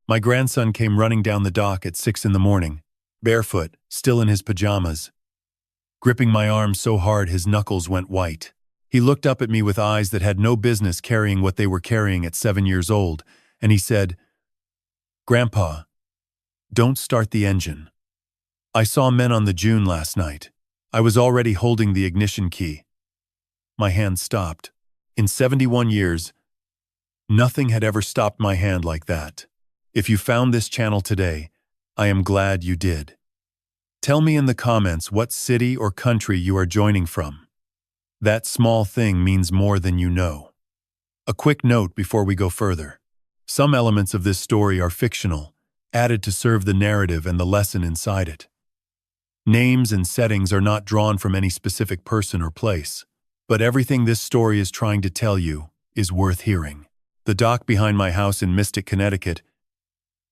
My grandson came running down the dock at 6 in the morning, barefoot, still in his pajamas, gripping my arm so hard his knuckles went white. He looked up at me with eyes that had no business carrying what they were carrying at 7 years old, and he said, "Grandpa, don't start the engine." I saw men on the June last night. I was already holding the ignition key. My hand stopped. In 71 years, nothing had ever stopped my hand like that. If you found this channel today, I am glad you did. Tell me in the comments what city or country you are joining from. That small thing means more than you know. A quick note before we go further. Some elements of this story are fictional, added to serve the narrative and the lesson inside it. Names and settings are not drawn from any specific person or place, but everything this story is trying to tell you is worth hearing. The dock behind my house in Mystic, Connecticut,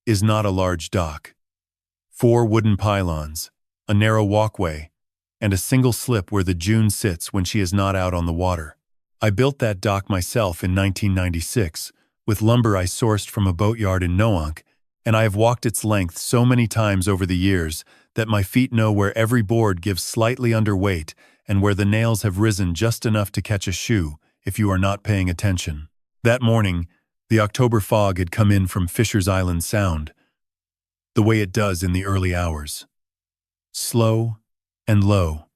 is not a large dock. 4 wooden pylons, a narrow walkway, and a single slip where the June sits when she is not out on the water. I built that dock myself in 1996 with lumber I sourced from a boatyard in Noank, and I have walked its length so many times over the years that my feet know where every board gives slightly underweight and where the nails have risen just enough to catch a shoe if you are not paying attention. That morning, the October fog had come in from Fisher's Island Sound, the way it does in the early hours. Slow and low,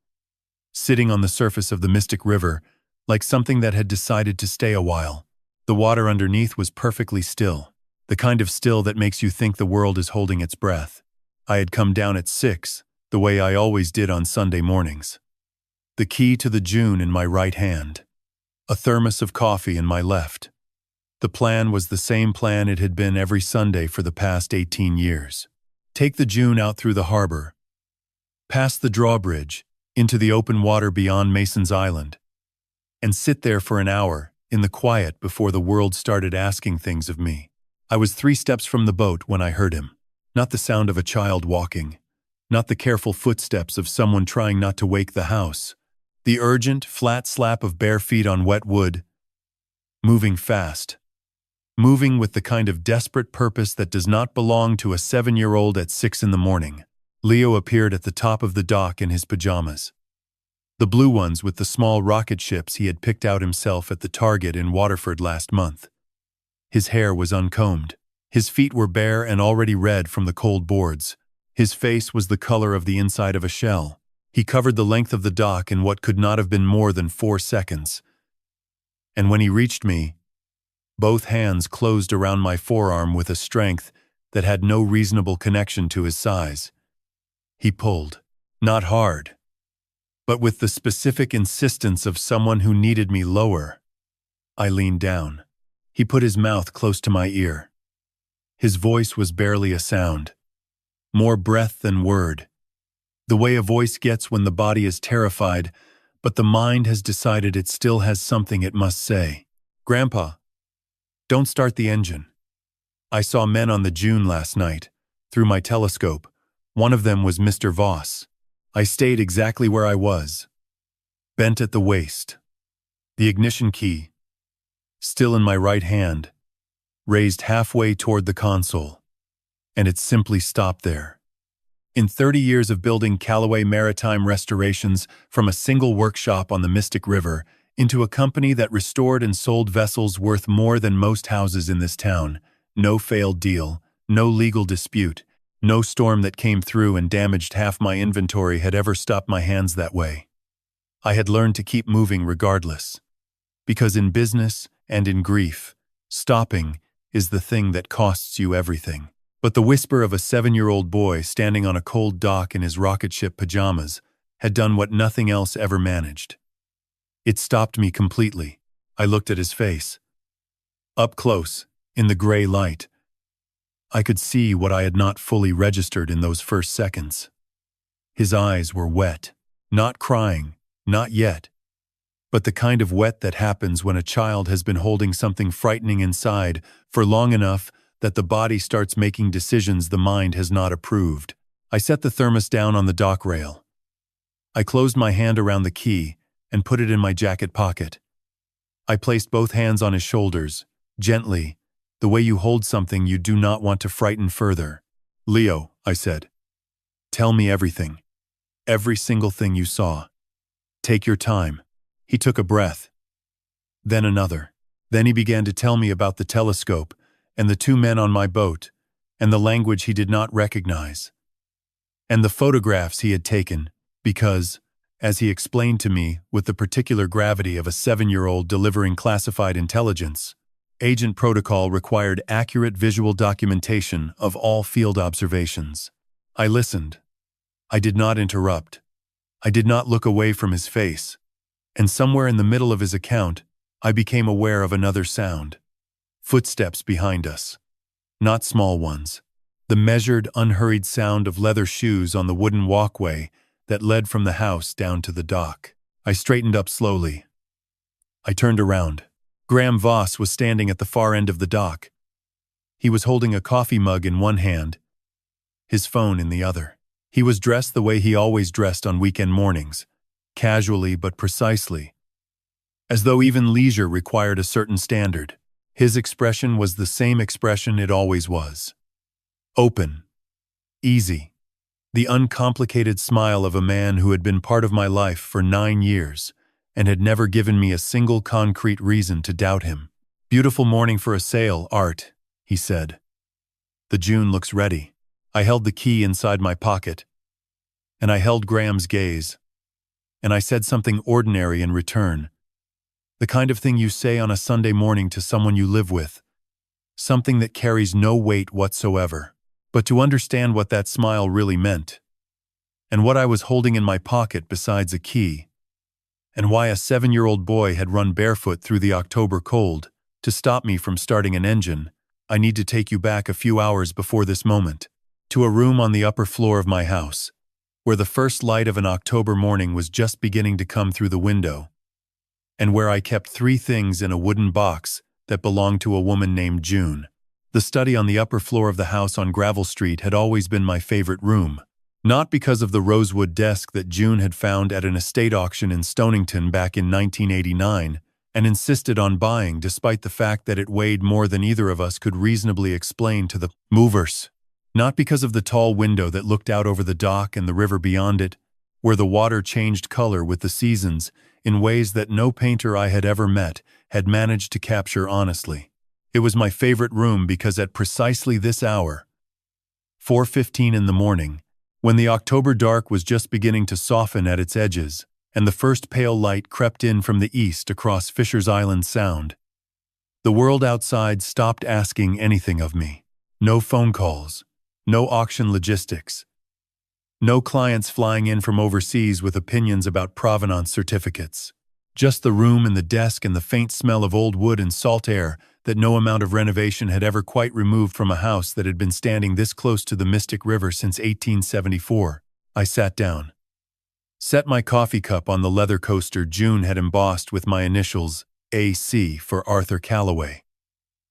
sitting on the surface of the Mystic River like something that had decided to stay a while. The water underneath was perfectly still, the kind of still that makes you think the world is holding its breath. I had come down at 6, the way I always did on Sunday mornings. The key to the June in my right hand, a thermos of coffee in my left. The plan was the same plan it had been every Sunday for the past 18 years. Take the June out through the harbor, past the drawbridge, into the open water beyond Mason's Island, and sit there for an hour in the quiet before the world started asking things of me. I was 3 steps from the boat when I heard him. Not the sound of a child walking, not the careful footsteps of someone trying not to wake the house. The urgent, flat slap of bare feet on wet wood, moving fast. Moving with the kind of desperate purpose that does not belong to a 7-year-old at 6 in the morning. Leo appeared at the top of the dock in his pajamas. The blue ones with the small rocket ships he had picked out himself at the Target in Waterford last month. His hair was uncombed. His feet were bare and already red from the cold boards. His face was the color of the inside of a shell. He covered the length of the dock in what could not have been more than 4 seconds. And when he reached me, both hands closed around my forearm with a strength that had no reasonable connection to his size. He pulled, not hard, but with the specific insistence of someone who needed me lower. I leaned down. He put his mouth close to my ear. His voice was barely a sound. More breath than word. The way a voice gets when the body is terrified, but the mind has decided it still has something it must say. "Grandpa, don't start the engine." I saw men on the June last night, through my telescope. One of them was Mr. Voss. I stayed exactly where I was, bent at the waist. The ignition key, still in my right hand, raised halfway toward the console, and it simply stopped there. In 30 years of building Callaway Maritime Restorations from a single workshop on the Mystic River into a company that restored and sold vessels worth more than most houses in this town, no failed deal, no legal dispute, no storm that came through and damaged half my inventory had ever stopped my hands that way. I had learned to keep moving regardless, because in business and in grief, stopping is the thing that costs you everything. But the whisper of a 7-year-old boy standing on a cold dock in his rocket ship pajamas had done what nothing else ever managed. It stopped me completely. I looked at his face. Up close, in the gray light, I could see what I had not fully registered in those first seconds. His eyes were wet, not crying, not yet, but the kind of wet that happens when a child has been holding something frightening inside for long enough that the body starts making decisions the mind has not approved. I set the thermos down on the dock rail. I closed my hand around the key and put it in my jacket pocket. I placed both hands on his shoulders, gently, The way you hold something you do not want to frighten further. Leo, I said. Tell me everything. Every single thing you saw. Take your time. He took a breath. Then another. Then he began to tell me about the telescope, and the two men on my boat, and the language he did not recognize, and the photographs he had taken, because, as he explained to me with the particular gravity of a 7-year-old delivering classified intelligence, agent protocol required accurate visual documentation of all field observations. I listened. I did not interrupt. I did not look away from his face, and somewhere in the middle of his account, I became aware of another sound. Footsteps behind us. Not small ones. The measured, unhurried sound of leather shoes on the wooden walkway that led from the house down to the dock. I straightened up slowly. I turned around. Graham Voss was standing at the far end of the dock. He was holding a coffee mug in one hand, his phone in the other. He was dressed the way he always dressed on weekend mornings, casually but precisely, as though even leisure required a certain standard. His expression was the same expression it always was. Open. Easy. The uncomplicated smile of a man who had been part of my life for 9 years and had never given me a single concrete reason to doubt him. Beautiful morning for a sail, Art, he said. The June looks ready. I held the key inside my pocket, and I held Graham's gaze, and I said something ordinary in return. The kind of thing you say on a Sunday morning to someone you live with, something that carries no weight whatsoever. But to understand what that smile really meant, and what I was holding in my pocket besides a key, and why a 7-year-old boy had run barefoot through the October cold to stop me from starting an engine, I need to take you back a few hours before this moment, to a room on the upper floor of my house, where the first light of an October morning was just beginning to come through the window, and where I kept 3 things in a wooden box that belonged to a woman named June. The study on the upper floor of the house on Gravel Street had always been my favorite room, not because of the rosewood desk that June had found at an estate auction in Stonington back in 1989 and insisted on buying despite the fact that it weighed more than either of us could reasonably explain to the movers, not because of the tall window that looked out over the dock and the river beyond it, where the water changed color with the seasons in ways that no painter I had ever met had managed to capture honestly. It was my favorite room because at precisely this hour, 4:15 in the morning, when the October dark was just beginning to soften at its edges, and the first pale light crept in from the east across Fisher's Island Sound, the world outside stopped asking anything of me. No phone calls, no auction logistics, no clients flying in from overseas with opinions about provenance certificates. Just the room and the desk and the faint smell of old wood and salt air that no amount of renovation had ever quite removed from a house that had been standing this close to the Mystic River since 1874. I sat down. Set my coffee cup on the leather coaster June had embossed with my initials, AC, for Arthur Calloway.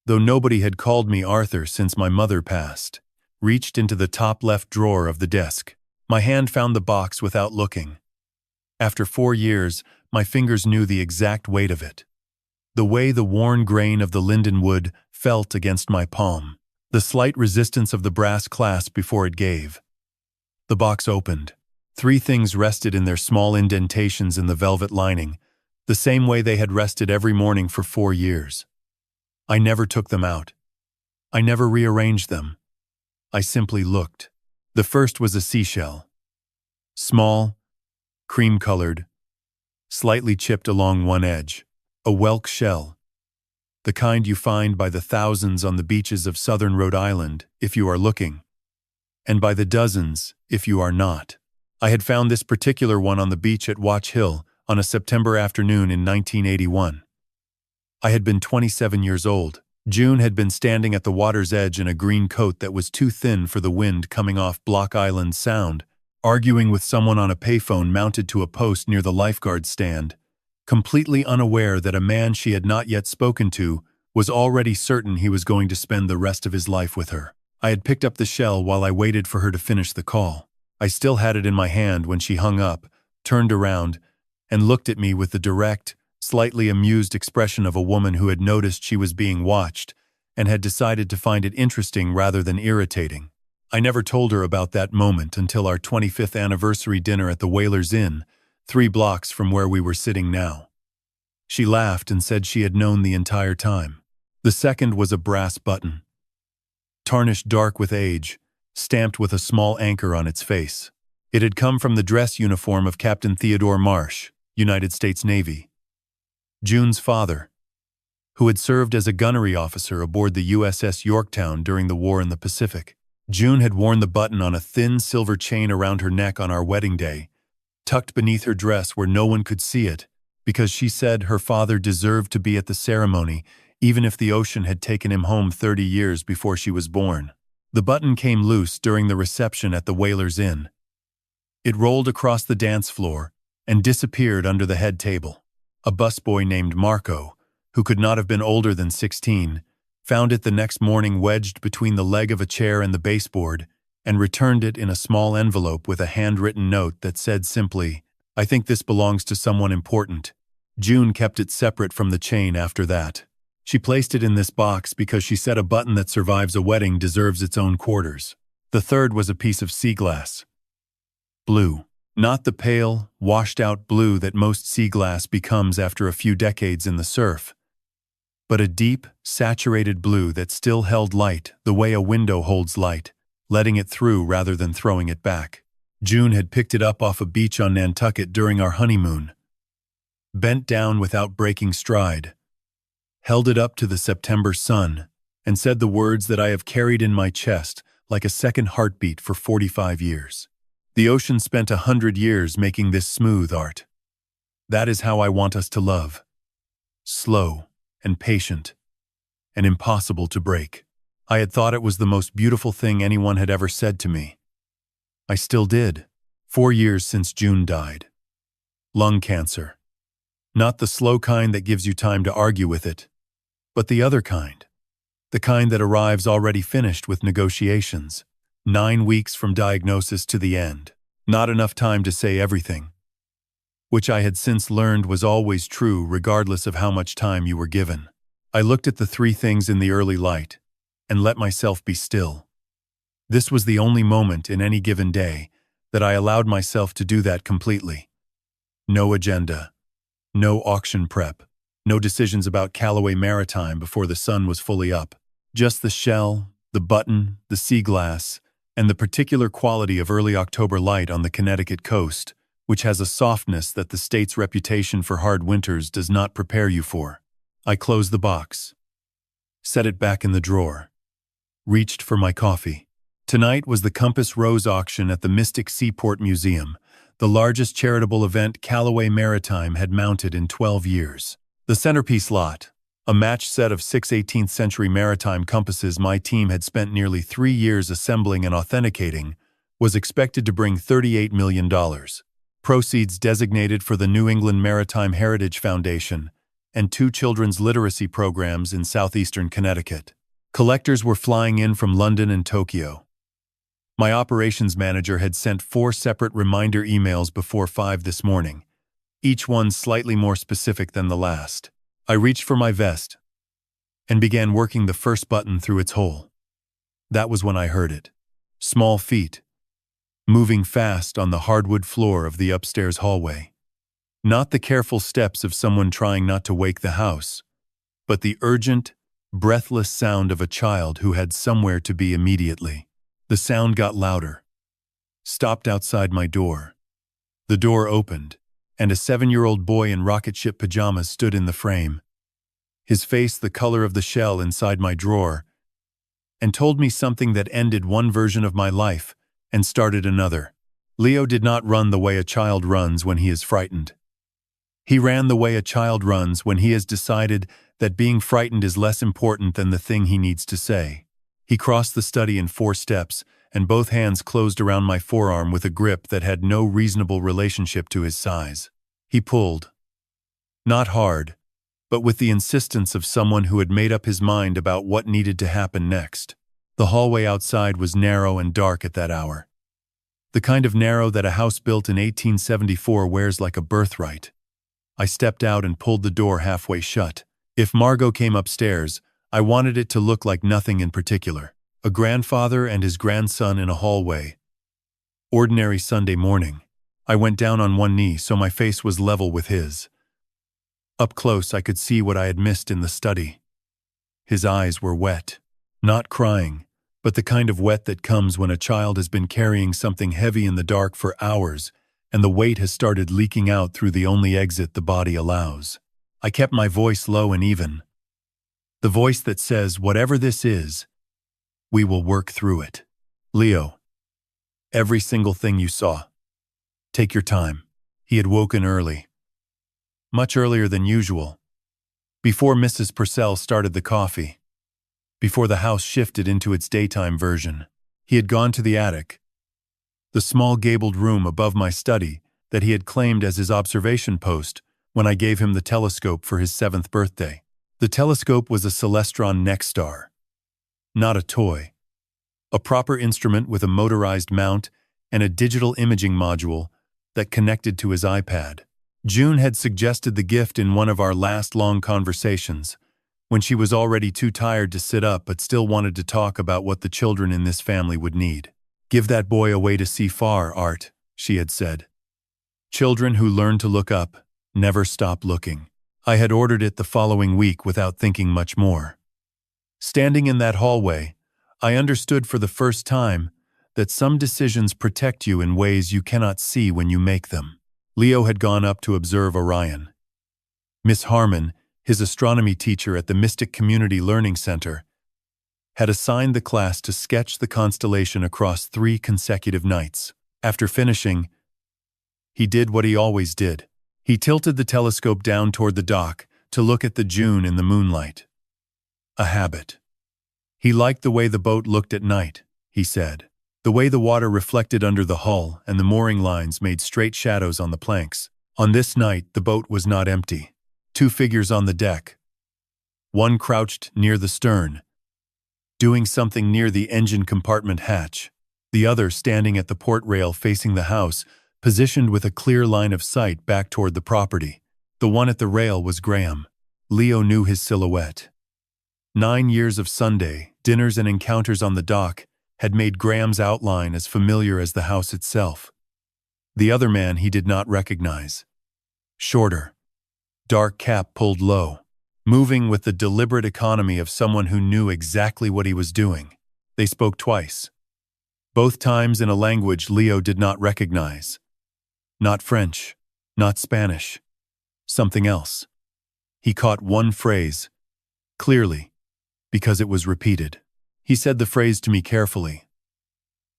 Though nobody had called me Arthur since my mother passed, reached into the top left drawer of the desk. My hand found the box without looking. After 4 years, my fingers knew the exact weight of it. The way the worn grain of the linden wood felt against my palm, the slight resistance of the brass clasp before it gave. The box opened. 3 things rested in their small indentations in the velvet lining, the same way they had rested every morning for 4 years. I never took them out. I never rearranged them. I simply looked. The first was a seashell. Small, cream-colored, slightly chipped along one edge. A whelk shell, the kind you find by the thousands on the beaches of southern Rhode Island if you are looking, and by the dozens if you are not. I had found this particular one on the beach at Watch Hill on a September afternoon in 1981. I had been 27 years old. June had been standing at the water's edge in a green coat that was too thin for the wind coming off Block Island Sound, arguing with someone on a payphone mounted to a post near the lifeguard stand, completely unaware that a man she had not yet spoken to was already certain he was going to spend the rest of his life with her. I had picked up the shell while I waited for her to finish the call. I still had it in my hand when she hung up, turned around, and looked at me with the direct, slightly amused expression of a woman who had noticed she was being watched and had decided to find it interesting rather than irritating. I never told her about that moment until our 25th anniversary dinner at the Whalers Inn, 3 blocks from where we were sitting now. She laughed and said she had known the entire time. The second was a brass button, tarnished dark with age, stamped with a small anchor on its face. It had come from the dress uniform of Captain Theodore Marsh, United States Navy, June's father, who had served as a gunnery officer aboard the USS Yorktown during the war in the Pacific. June had worn the button on a thin silver chain around her neck on our wedding day, tucked beneath her dress where no one could see it, because she said her father deserved to be at the ceremony, even if the ocean had taken him home 30 years before she was born. The button came loose during the reception at the Whalers Inn. It rolled across the dance floor and disappeared under the head table. A busboy named Marco, who could not have been older than 16, found it the next morning wedged between the leg of a chair and the baseboard, and returned it in a small envelope with a handwritten note that said simply, "I think this belongs to someone important." June kept it separate from the chain after that. She placed it in this box because she said a button that survives a wedding deserves its own quarters. The third was a piece of sea glass. Blue. Not the pale, washed-out blue that most sea glass becomes after a few decades in the surf, but a deep, saturated blue that still held light the way a window holds light, letting it through rather than throwing it back. June had picked it up off a beach on Nantucket during our honeymoon, bent down without breaking stride, held it up to the September sun, and said the words that I have carried in my chest like a second heartbeat for 45 years. The ocean spent 100 years making this smooth art. That is how I want us to love. Slow and patient and impossible to break. I had thought it was the most beautiful thing anyone had ever said to me. I still did. 4 years since June died. Lung cancer. Not the slow kind that gives you time to argue with it, but the other kind. The kind that arrives already finished with negotiations. 9 weeks from diagnosis to the end. Not enough time to say everything, which I had since learned was always true regardless of how much time you were given. I looked at the 3 things in the early light and let myself be still. This was the only moment in any given day that I allowed myself to do that completely. No agenda, no auction prep, no decisions about Callaway Maritime before the sun was fully up. Just the shell, the button, the sea glass, and the particular quality of early October light on the Connecticut coast, which has a softness that the state's reputation for hard winters does not prepare you for. I closed the box, set it back in the drawer, reached for my coffee. Tonight was the Compass Rose auction at the Mystic Seaport Museum, the largest charitable event Callaway Maritime had mounted in 12 years. The centerpiece lot, a match set of 6 18th century maritime compasses my team had spent nearly 3 years assembling and authenticating, was expected to bring $38 million. Proceeds designated for the New England Maritime Heritage Foundation and 2 children's literacy programs in southeastern Connecticut. Collectors were flying in from London and Tokyo. My operations manager had sent 4 separate reminder emails before 5 this morning, each one slightly more specific than the last. I reached for my vest and began working the first button through its hole. That was when I heard it. Small feet, moving fast on the hardwood floor of the upstairs hallway. Not the careful steps of someone trying not to wake the house, but the urgent, breathless sound of a child who had somewhere to be immediately. The sound got louder, stopped outside my door. The door opened, and a 7-year-old boy in rocket ship pajamas stood in the frame, his face the color of the shell inside my drawer, and told me something that ended one version of my life and started another. Leo did not run the way a child runs when he is frightened. He ran the way a child runs when he has decided that being frightened is less important than the thing he needs to say. He crossed the study in 4 steps, and both hands closed around my forearm with a grip that had no reasonable relationship to his size. He pulled. Not hard, but with the insistence of someone who had made up his mind about what needed to happen next. The hallway outside was narrow and dark at that hour. The kind of narrow that a house built in 1874 wears like a birthright. I stepped out and pulled the door halfway shut. If Margot came upstairs, I wanted it to look like nothing in particular. A grandfather and his grandson in a hallway. Ordinary Sunday morning. I went down on one knee so my face was level with his. Up close I could see what I had missed in the study. His eyes were wet. Not crying, but the kind of wet that comes when a child has been carrying something heavy in the dark for hours and the weight has started leaking out through the only exit the body allows. I kept my voice low and even. The voice that says, whatever this is, we will work through it. Leo, every single thing you saw. Take your time. He had woken early. Much earlier than usual. Before Mrs. Purcell started the coffee. Before the house shifted into its daytime version. He had gone to the attic. The small gabled room above my study that he had claimed as his observation post when I gave him the telescope for his 7th birthday. The telescope was a Celestron Nexstar. Not a toy. A proper instrument with a motorized mount and a digital imaging module that connected to his iPad. June had suggested the gift in one of our last long conversations, when she was already too tired to sit up but still wanted to talk about what the children in this family would need. Give that boy a way to see far, Art, she had said. Children who learn to look up never stop looking. I had ordered it the following week without thinking much more. Standing in that hallway, I understood for the first time that some decisions protect you in ways you cannot see when you make them. Leo had gone up to observe Orion. Miss Harmon, his astronomy teacher at the Mystic Community Learning Center, had assigned the class to sketch the constellation across 3 consecutive nights. After finishing, he did what he always did. He tilted the telescope down toward the dock to look at the June in the moonlight. A habit. He liked the way the boat looked at night, he said. The way the water reflected under the hull and the mooring lines made straight shadows on the planks. On this night, the boat was not empty. 2 figures on the deck. One crouched near the stern, doing something near the engine compartment hatch. The other standing at the port rail facing the house, positioned with a clear line of sight back toward the property. The one at the rail was Graham. Leo knew his silhouette. 9 years of Sunday, dinners and encounters on the dock had made Graham's outline as familiar as the house itself. The other man he did not recognize. Shorter. Dark cap pulled low. Moving with the deliberate economy of someone who knew exactly what he was doing. They spoke twice. Both times in a language Leo did not recognize. Not French. Not Spanish. Something else. He caught one phrase. Clearly. Because it was repeated. He said the phrase to me carefully.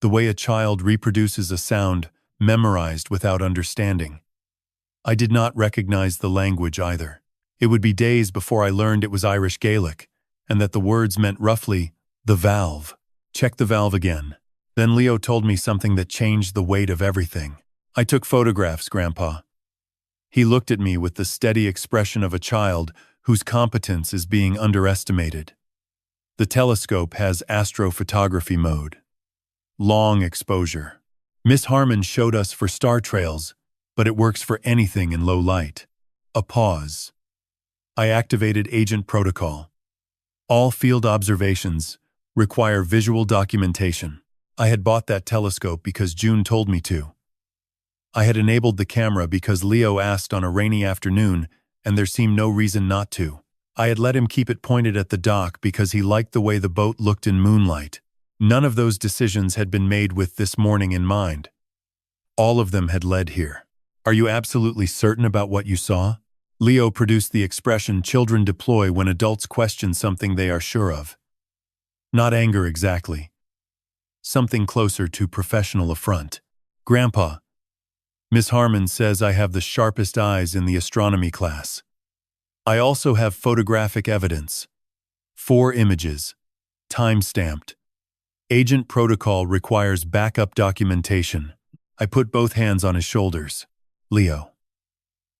The way a child reproduces a sound memorized without understanding. I did not recognize the language either. It would be days before I learned it was Irish Gaelic, and that the words meant roughly, the valve. Check the valve again. Then Leo told me something that changed the weight of everything. I took photographs, Grandpa. He looked at me with the steady expression of a child whose competence is being underestimated. The telescope has astrophotography mode. Long exposure. Miss Harmon showed us for star trails, but it works for anything in low light. A pause. I activated Agent Protocol. All field observations require visual documentation. I had bought that telescope because June told me to. I had enabled the camera because Leo asked on a rainy afternoon, and there seemed no reason not to. I had let him keep it pointed at the dock because he liked the way the boat looked in moonlight. None of those decisions had been made with this morning in mind. All of them had led here. Are you absolutely certain about what you saw? Leo produced the expression children deploy when adults question something they are sure of. Not anger exactly. Something closer to professional affront. Grandpa, Miss Harmon says I have the sharpest eyes in the astronomy class. I also have photographic evidence. 4 images. Time-stamped. Agent Protocol requires backup documentation. I put both hands on his shoulders. Leo,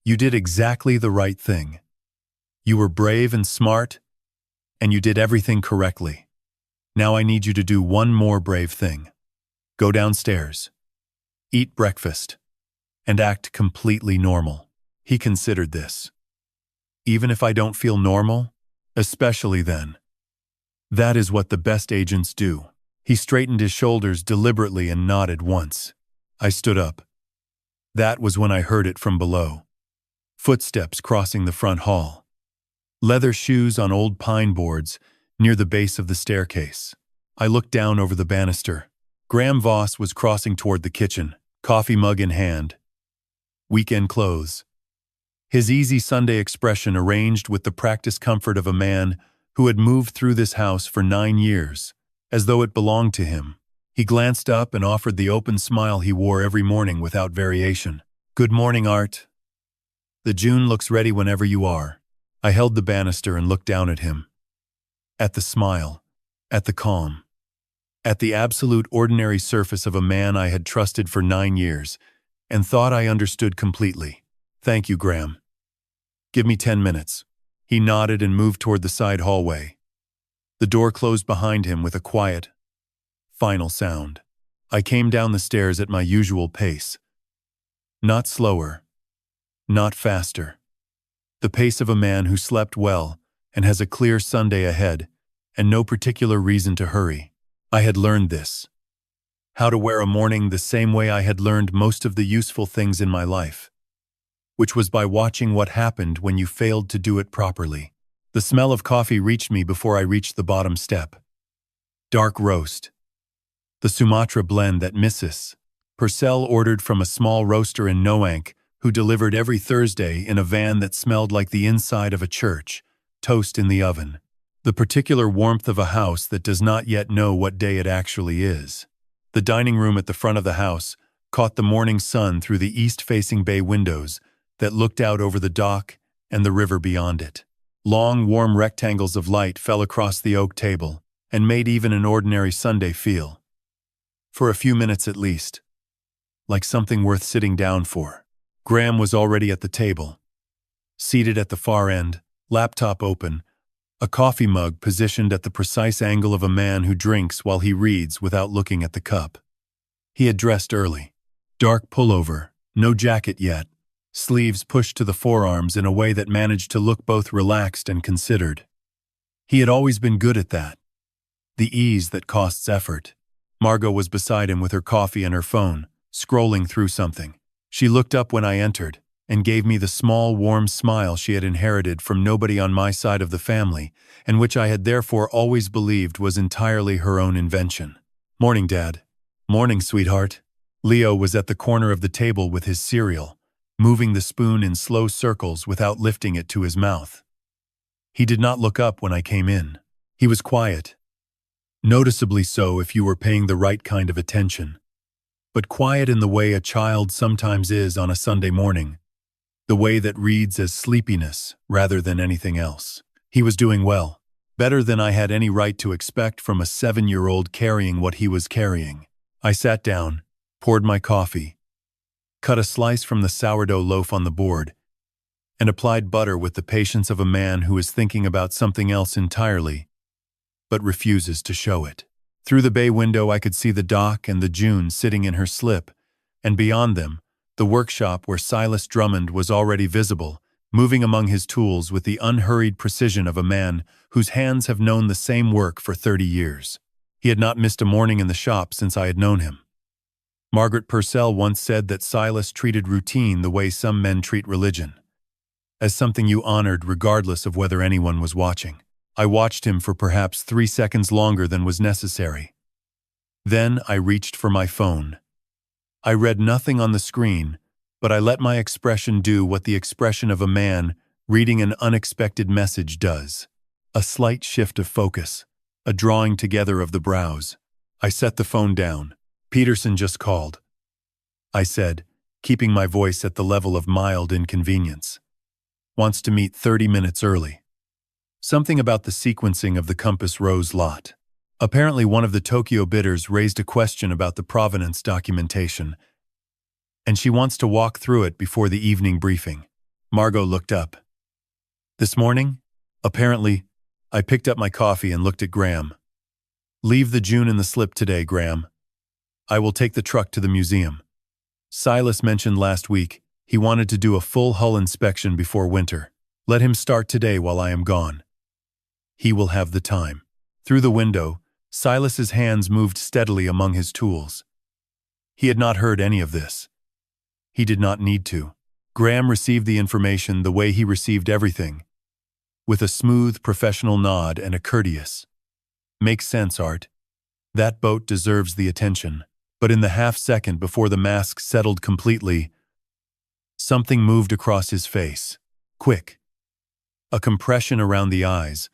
you did exactly the right thing. You were brave and smart, and you did everything correctly. Now I need you to do one more brave thing. Go downstairs. Eat breakfast. And act completely normal. He considered this. Even if I don't feel normal, especially then. That is what the best agents do. He straightened his shoulders deliberately and nodded once. I stood up. That was when I heard it from below. Footsteps crossing the front hall. Leather shoes on old pine boards near the base of the staircase. I looked down over the banister. Graham Voss was crossing toward the kitchen, coffee mug in hand. Weekend clothes. His easy Sunday expression arranged with the practiced comfort of a man who had moved through this house for 9 years, as though it belonged to him. He glanced up and offered the open smile he wore every morning without variation. "Good morning, Art. The June looks ready whenever you are." I held the banister and looked down at him. At the smile, at the calm, at the absolute ordinary surface of a man I had trusted for 9 years and thought I understood completely. "Thank you, Graham. Give me 10 minutes. He nodded and moved toward the side hallway. The door closed behind him with a quiet, final sound. I came down the stairs at my usual pace. Not slower, not faster. The pace of a man who slept well and has a clear Sunday ahead and no particular reason to hurry. I had learned this. How to wear a morning the same way I had learned most of the useful things in my life, which was by watching what happened when you failed to do it properly. The smell of coffee reached me before I reached the bottom step. Dark roast. The Sumatra blend that Mrs. Purcell ordered from a small roaster in Noank, who delivered every Thursday in a van that smelled like the inside of a church, toast in the oven. The particular warmth of a house that does not yet know what day it actually is. The dining room at the front of the house caught the morning sun through the east-facing bay windows that looked out over the dock and the river beyond it. Long, warm rectangles of light fell across the oak table and made even an ordinary Sunday feel, for a few minutes at least, like something worth sitting down for. Graham was already at the table, seated at the far end, laptop open, a coffee mug positioned at the precise angle of a man who drinks while he reads without looking at the cup. He had dressed early. Dark pullover, no jacket yet, sleeves pushed to the forearms in a way that managed to look both relaxed and considered. He had always been good at that. The ease that costs effort. Margot was beside him with her coffee and her phone, scrolling through something. She looked up when I entered and gave me the small, warm smile she had inherited from nobody on my side of the family, and which I had therefore always believed was entirely her own invention. "Morning, Dad." "Morning, sweetheart." Leo was at the corner of the table with his cereal, moving the spoon in slow circles without lifting it to his mouth. He did not look up when I came in. He was quiet, noticeably so if you were paying the right kind of attention, but quiet in the way a child sometimes is on a Sunday morning, the way that reads as sleepiness rather than anything else. He was doing well, better than I had any right to expect from a 7-year-old carrying what he was carrying. I sat down, poured my coffee, cut a slice from the sourdough loaf on the board, and applied butter with the patience of a man who is thinking about something else entirely, but refuses to show it. Through the bay window I could see the dock and the June sitting in her slip, and beyond them, the workshop where Silas Drummond was already visible, moving among his tools with the unhurried precision of a man whose hands have known the same work for 30 years. He had not missed a morning in the shop since I had known him. Margaret Purcell once said that Silas treated routine the way some men treat religion, as something you honored regardless of whether anyone was watching. I watched him for perhaps 3 seconds longer than was necessary. Then I reached for my phone. I read nothing on the screen, but I let my expression do what the expression of a man reading an unexpected message does. A slight shift of focus, a drawing together of the brows. I set the phone down. "Peterson just called," I said, keeping my voice at the level of mild inconvenience. "Wants to meet 30 minutes early." Something about the sequencing of the Compass Rose lot. Apparently one of the Tokyo bidders raised a question about the provenance documentation, and she wants to walk through it before the evening briefing. Margot looked up. "This morning?" Apparently, I picked up my coffee and looked at Graham. "Leave the June in the slip today, Graham. I will take the truck to the museum. Silas mentioned last week he wanted to do a full hull inspection before winter. Let him start today while I am gone. He will have the time." Through the window, Silas's hands moved steadily among his tools. He had not heard any of this. He did not need to. Graham received the information the way he received everything, with a smooth, professional nod and a courteous, "Makes sense, Art. That boat deserves the attention." But in the half-second before the mask settled completely, something moved across his face. Quick. A compression around the eyes,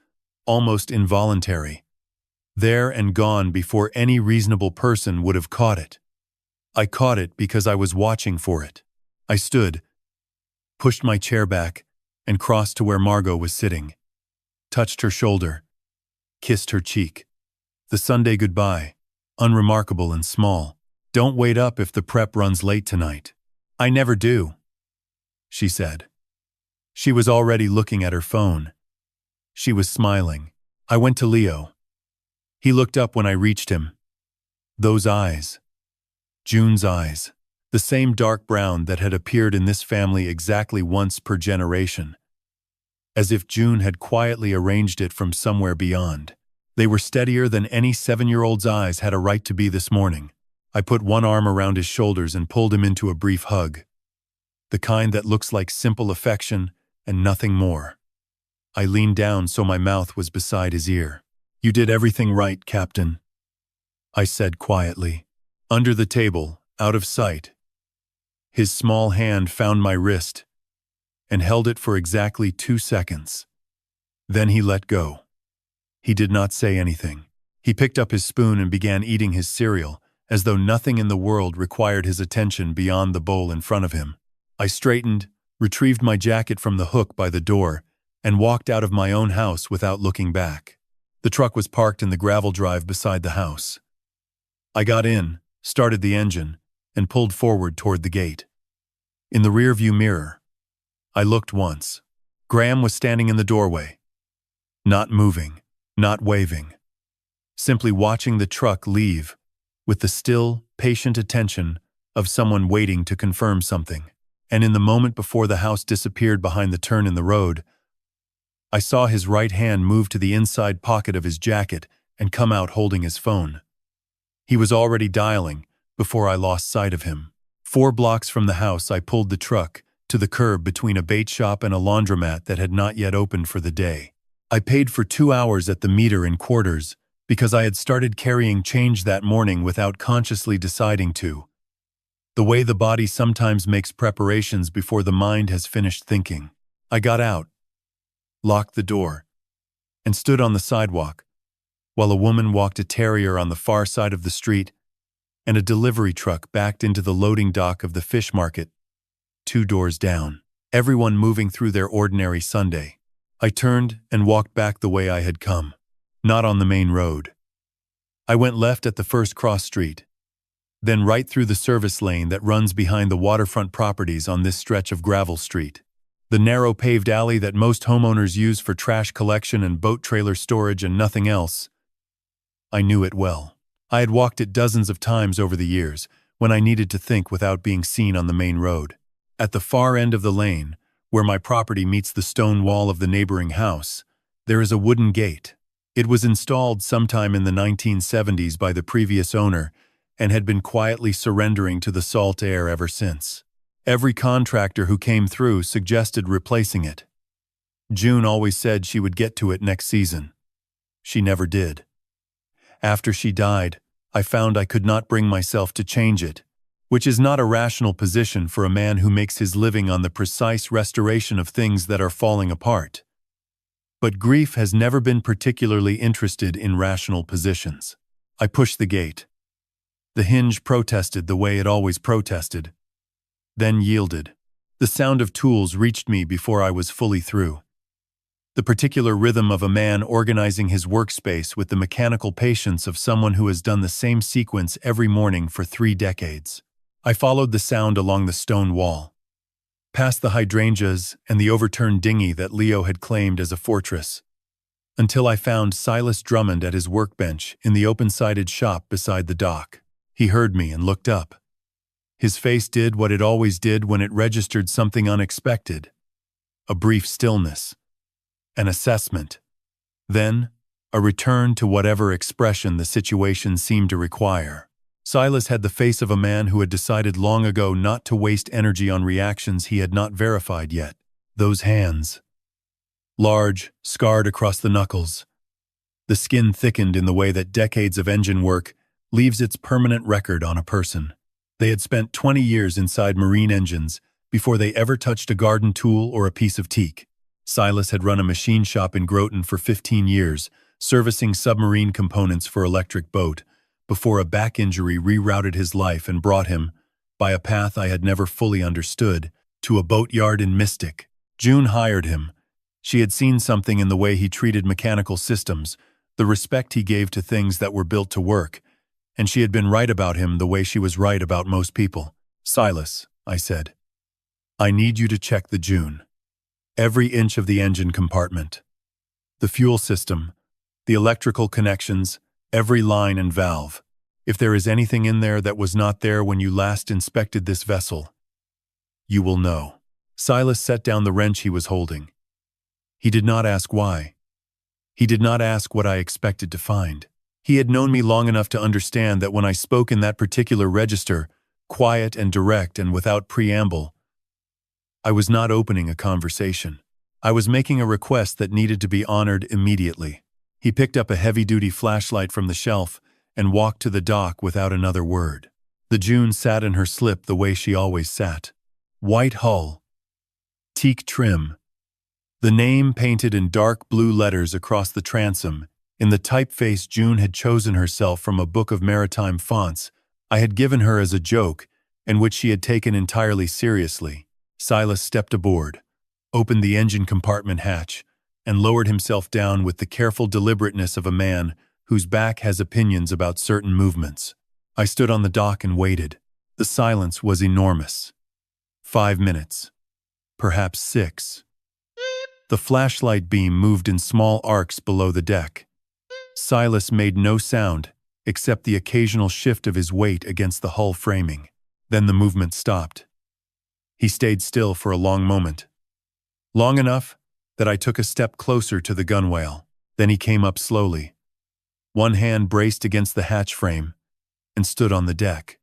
almost involuntary. There and gone before any reasonable person would have caught it. I caught it because I was watching for it. I stood, pushed my chair back, and crossed to where Margot was sitting. Touched her shoulder. Kissed her cheek. The Sunday goodbye, unremarkable and small. "Don't wait up if the prep runs late tonight." "I never do," she said. She was already looking at her phone. She was smiling. I went to Leo. He looked up when I reached him. Those eyes. June's eyes. The same dark brown that had appeared in this family exactly once per generation. As if June had quietly arranged it from somewhere beyond. They were steadier than any 7-year-old's eyes had a right to be this morning. I put one arm around his shoulders and pulled him into a brief hug. The kind that looks like simple affection and nothing more. I leaned down so my mouth was beside his ear. "You did everything right, Captain," I said quietly. Under the table, out of sight, his small hand found my wrist and held it for exactly 2 seconds. Then he let go. He did not say anything. He picked up his spoon and began eating his cereal, as though nothing in the world required his attention beyond the bowl in front of him. I straightened, retrieved my jacket from the hook by the door, and walked out of my own house without looking back. The truck was parked in the gravel drive beside the house. I got in, started the engine, and pulled forward toward the gate. In the rearview mirror, I looked once. Graham was standing in the doorway. Not moving, not waving. Simply watching the truck leave, with the still, patient attention of someone waiting to confirm something. And in the moment before the house disappeared behind the turn in the road, I saw his right hand move to the inside pocket of his jacket and come out holding his phone. He was already dialing before I lost sight of him. 4 blocks from the house, I pulled the truck to the curb between a bait shop and a laundromat that had not yet opened for the day. I paid for 2 hours at the meter in quarters, because I had started carrying change that morning without consciously deciding to. The way the body sometimes makes preparations before the mind has finished thinking. I got out, locked the door, and stood on the sidewalk, while a woman walked a terrier on the far side of the street, and a delivery truck backed into the loading dock of the fish market, 2 doors down. Everyone moving through their ordinary Sunday. I turned and walked back the way I had come. Not on the main road. I went left at the first cross street, then right through the service lane that runs behind the waterfront properties on this stretch of gravel street. The narrow paved alley that most homeowners use for trash collection and boat trailer storage and nothing else. I knew it well. I had walked it dozens of times over the years, when I needed to think without being seen on the main road. At the far end of the lane, where my property meets the stone wall of the neighboring house, there is a wooden gate. It was installed sometime in the 1970s by the previous owner and had been quietly surrendering to the salt air ever since. Every contractor who came through suggested replacing it. June always said she would get to it next season. She never did. After she died, I found I could not bring myself to change it, which is not a rational position for a man who makes his living on the precise restoration of things that are falling apart. But grief has never been particularly interested in rational positions. I pushed the gate. The hinge protested the way it always protested, then yielded. The sound of tools reached me before I was fully through. The particular rhythm of a man organizing his workspace with the mechanical patience of someone who has done the same sequence every morning for 3 decades. I followed the sound along the stone wall, past the hydrangeas and the overturned dinghy that Leo had claimed as a fortress, until I found Silas Drummond at his workbench in the open-sided shop beside the dock. He heard me and looked up. His face did what it always did when it registered something unexpected. A brief stillness. An assessment. Then, a return to whatever expression the situation seemed to require. Silas had the face of a man who had decided long ago not to waste energy on reactions he had not verified yet. Those hands. Large, scarred across the knuckles. The skin thickened in the way that decades of engine work leaves its permanent record on a person. They had spent 20 years inside marine engines before they ever touched a garden tool or a piece of teak. Silas had run a machine shop in Groton for 15 years, servicing submarine components for electric boat, before a back injury rerouted his life and brought him, by a path I had never fully understood, to a boatyard in Mystic. June hired him. She had seen something in the way he treated mechanical systems, the respect he gave to things that were built to work, and she had been right about him the way she was right about most people. "Silas," I said, "I need you to check the June. Every inch of the engine compartment. The fuel system, the electrical connections, every line and valve. If there is anything in there that was not there when you last inspected this vessel, you will know." Silas set down the wrench he was holding. He did not ask why. He did not ask what I expected to find. He had known me long enough to understand that when I spoke in that particular register, quiet and direct and without preamble, I was not opening a conversation. I was making a request that needed to be honored immediately. He picked up a heavy-duty flashlight from the shelf and walked to the dock without another word. The June sat in her slip the way she always sat. White hull. Teak trim. The name painted in dark blue letters across the transom, in the typeface June had chosen herself from a book of maritime fonts I had given her as a joke and which she had taken entirely seriously. Silas stepped aboard, opened the engine compartment hatch, and lowered himself down with the careful deliberateness of a man whose back has opinions about certain movements. I stood on the dock and waited. The silence was enormous. 5 minutes. Perhaps 6. The flashlight beam moved in small arcs below the deck. Silas made no sound, except the occasional shift of his weight against the hull framing. Then the movement stopped. He stayed still for a long moment. Long enough that I took a step closer to the gunwale. Then he came up slowly. One hand braced against the hatch frame, and stood on the deck.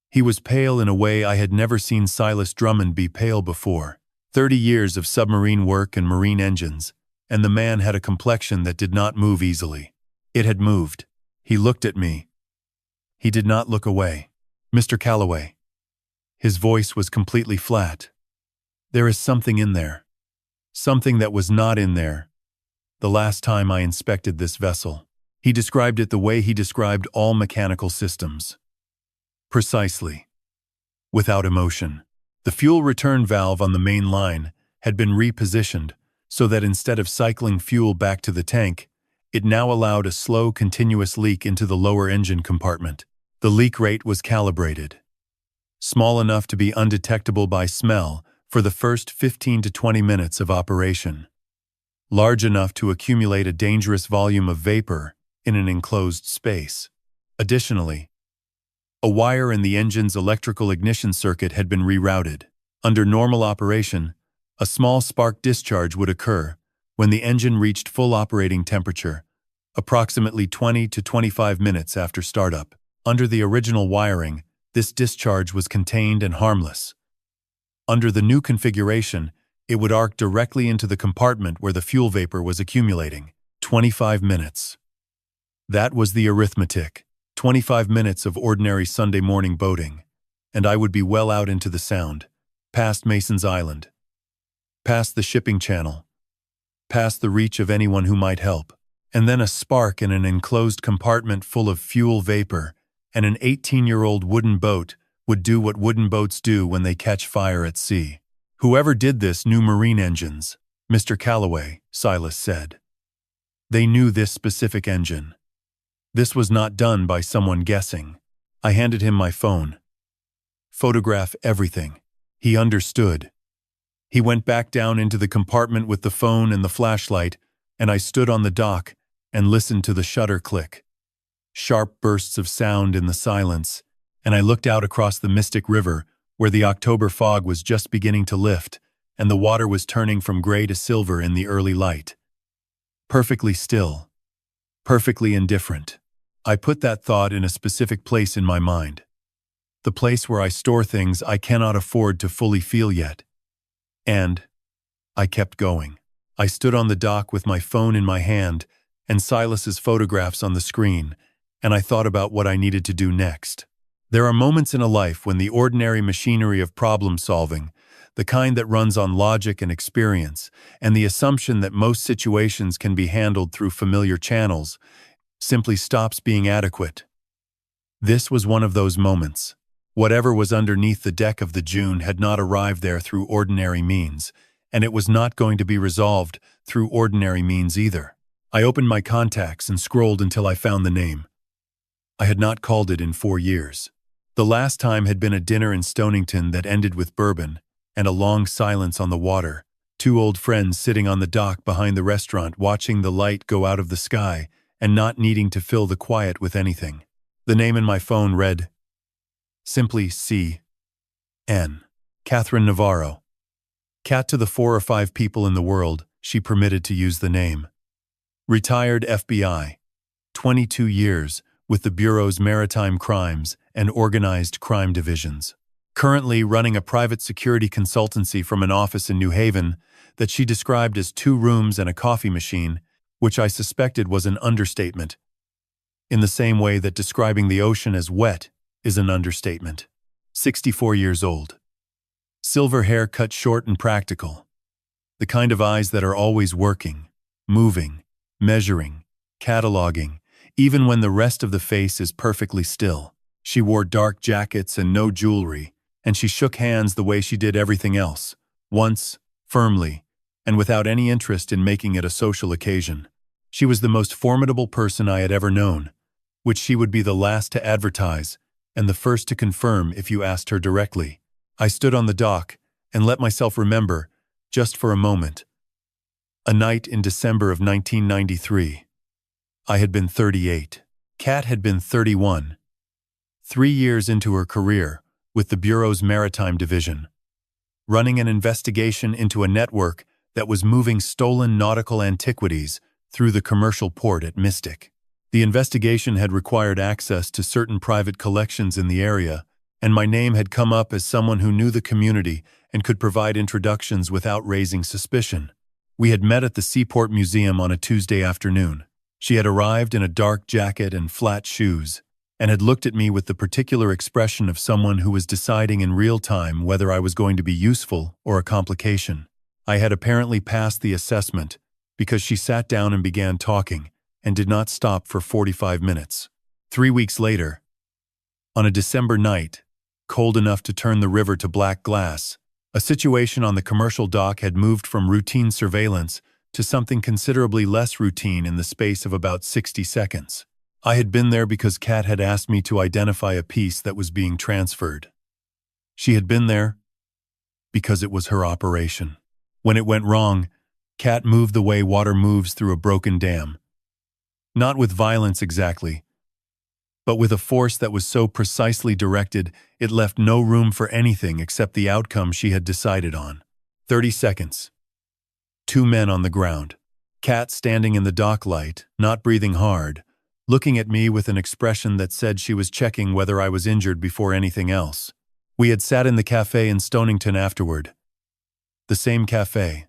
He was pale in a way I had never seen Silas Drummond be pale before. 30 years of submarine work and marine engines, and the man had a complexion that did not move easily. It had moved. He looked at me. He did not look away. "Mr. Calloway." His voice was completely flat. "There is something in there. Something that was not in there the last time I inspected this vessel." He described it the way he described all mechanical systems. Precisely. Without emotion. The fuel return valve on the main line had been repositioned so that instead of cycling fuel back to the tank, it now allowed a slow, continuous leak into the lower engine compartment. The leak rate was calibrated. Small enough to be undetectable by smell for the first 15 to 20 minutes of operation. Large enough to accumulate a dangerous volume of vapor in an enclosed space. Additionally, a wire in the engine's electrical ignition circuit had been rerouted. Under normal operation, a small spark discharge would occur when the engine reached full operating temperature, approximately 20 to 25 minutes after startup. Under the original wiring, this discharge was contained and harmless. Under the new configuration, it would arc directly into the compartment where the fuel vapor was accumulating. 25 minutes. That was the arithmetic. 25 minutes of ordinary Sunday morning boating, and I would be well out into the Sound, past Mason's Island, past the shipping channel, past the reach of anyone who might help, and then a spark in an enclosed compartment full of fuel vapor, and an 18-year-old wooden boat would do what wooden boats do when they catch fire at sea. Whoever did this knew marine engines, Mr. Calloway, Silas said. They knew this specific engine. This was not done by someone guessing. I handed him my phone. "Photograph everything." He understood. He went back down into the compartment with the phone and the flashlight, and I stood on the dock and listened to the shutter click. Sharp bursts of sound in the silence, and I looked out across the Mystic River where the October fog was just beginning to lift and the water was turning from gray to silver in the early light. Perfectly still. perfectly indifferent. I put that thought in a specific place in my mind. The place where I store things I cannot afford to fully feel yet. And I kept going. I stood on the dock with my phone in my hand and Silas's photographs on the screen, and I thought about what I needed to do next. There are moments in a life when the ordinary machinery of problem-solving, the kind that runs on logic and experience, and the assumption that most situations can be handled through familiar channels, simply stops being adequate. This was one of those moments. Whatever was underneath the deck of the June had not arrived there through ordinary means, and it was not going to be resolved through ordinary means either. I opened my contacts and scrolled until I found the name. I had not called it in 4 years. The last time had been a dinner in Stonington that ended with bourbon and a long silence on the water, 2 old friends sitting on the dock behind the restaurant watching the light go out of the sky and not needing to fill the quiet with anything. The name in my phone read, simply C.N. Catherine Navarro. Cat to the 4 or 5 people in the world she permitted to use the name. Retired FBI. 22 years with the Bureau's Maritime Crimes and Organized Crime Divisions. Currently running a private security consultancy from an office in New Haven that she described as 2 rooms and a coffee machine, which I suspected was an understatement, in the same way that describing the ocean as wet is an understatement. 64 years old. Silver hair cut short and practical. The kind of eyes that are always working, moving, measuring, cataloging, even when the rest of the face is perfectly still. She wore dark jackets and no jewelry, and she shook hands the way she did everything else, once, firmly, and without any interest in making it a social occasion. She was the most formidable person I had ever known, which she would be the last to advertise and the first to confirm if you asked her directly. I stood on the dock and let myself remember, just for a moment, a night in December of 1993. I had been 38. Kat had been 31. 3 years into her career with the Bureau's Maritime Division, running an investigation into a network that was moving stolen nautical antiquities through the commercial port at Mystic. The investigation had required access to certain private collections in the area, and my name had come up as someone who knew the community and could provide introductions without raising suspicion. We had met at the Seaport Museum on a Tuesday afternoon. She had arrived in a dark jacket and flat shoes, and had looked at me with the particular expression of someone who was deciding in real time whether I was going to be useful or a complication. I had apparently passed the assessment because she sat down and began talking and did not stop for 45 minutes. 3 weeks later, on a December night, cold enough to turn the river to black glass, a situation on the commercial dock had moved from routine surveillance to something considerably less routine in the space of about 60 seconds. I had been there because Kat had asked me to identify a piece that was being transferred. She had been there because it was her operation. When it went wrong, Kat moved the way water moves through a broken dam. Not with violence exactly, but with a force that was so precisely directed it left no room for anything except the outcome she had decided on. 30 seconds. 2 men on the ground. Kat standing in the dock light, not breathing hard, looking at me with an expression that said she was checking whether I was injured before anything else. We had sat in the cafe in Stonington afterward. The same cafe.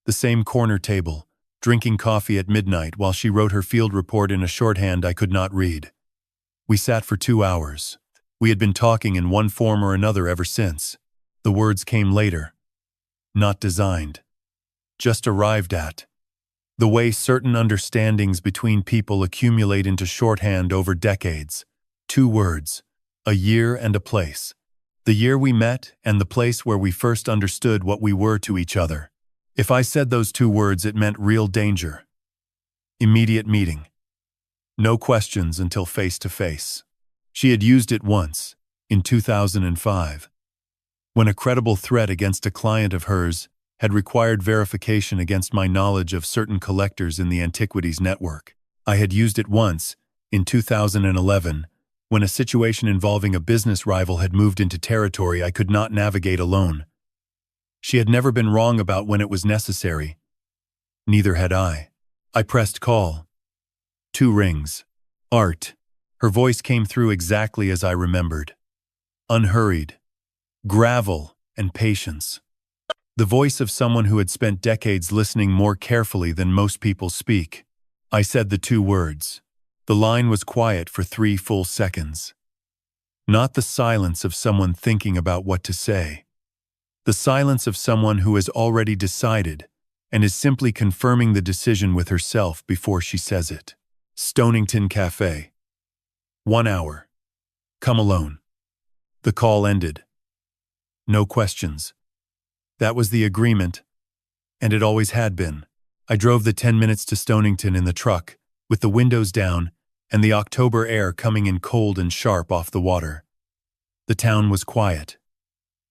The same corner table, drinking coffee at midnight while she wrote her field report in a shorthand I could not read. We sat for 2 hours. We had been talking in one form or another ever since. The words came later. Not designed. Just arrived at. The way certain understandings between people accumulate into shorthand over decades. 2 words. A year and a place. The year we met and the place where we first understood what we were to each other. If I said those 2 words, it meant real danger. Immediate meeting. No questions until face to face. She had used it once, in 2005, when a credible threat against a client of hers had required verification against my knowledge of certain collectors in the antiquities network. I had used it once, in 2011, when a situation involving a business rival had moved into territory I could not navigate alone. She had never been wrong about when it was necessary. Neither had I. I pressed call. 2 rings. Art. Her voice came through exactly as I remembered. Unhurried. Gravel and patience. The voice of someone who had spent decades listening more carefully than most people speak. I said the 2 words. The line was quiet for 3 full seconds. Not the silence of someone thinking about what to say. The silence of someone who has already decided and is simply confirming the decision with herself before she says it. Stonington Cafe. 1 hour. Come alone. The call ended. No questions. That was the agreement, and it always had been. I drove the 10 minutes to Stonington in the truck, with the windows down and the October air coming in cold and sharp off the water. The town was quiet.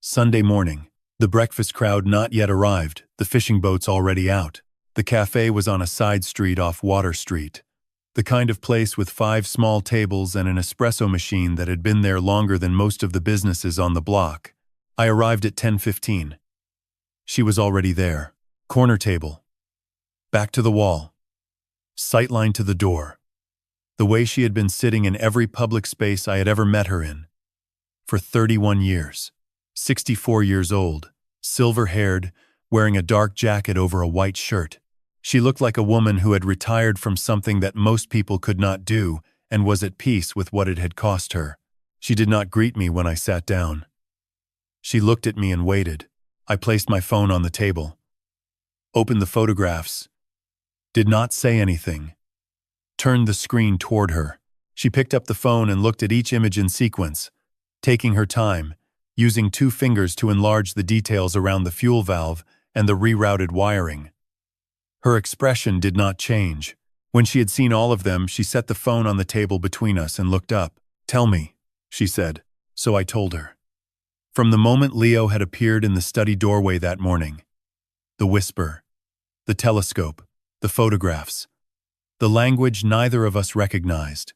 Sunday morning. The breakfast crowd not yet arrived, the fishing boats already out. The cafe was on a side street off Water Street. The kind of place with 5 small tables and an espresso machine that had been there longer than most of the businesses on the block. I arrived at 10:15. She was already there. Corner table. Back to the wall. Sightline to the door. The way she had been sitting in every public space I had ever met her in. For 31 years. 64 years old, silver-haired, wearing a dark jacket over a white shirt. She looked like a woman who had retired from something that most people could not do and was at peace with what it had cost her. She did not greet me when I sat down. She looked at me and waited. I placed my phone on the table. Opened the photographs. Did not say anything. Turned the screen toward her. She picked up the phone and looked at each image in sequence, taking her time, using 2 fingers to enlarge the details around the fuel valve and the rerouted wiring. Her expression did not change. When she had seen all of them, she set the phone on the table between us and looked up. "Tell me," she said. So I told her. From the moment Leo had appeared in the study doorway that morning, the whisper, the telescope, the photographs, the language neither of us recognized,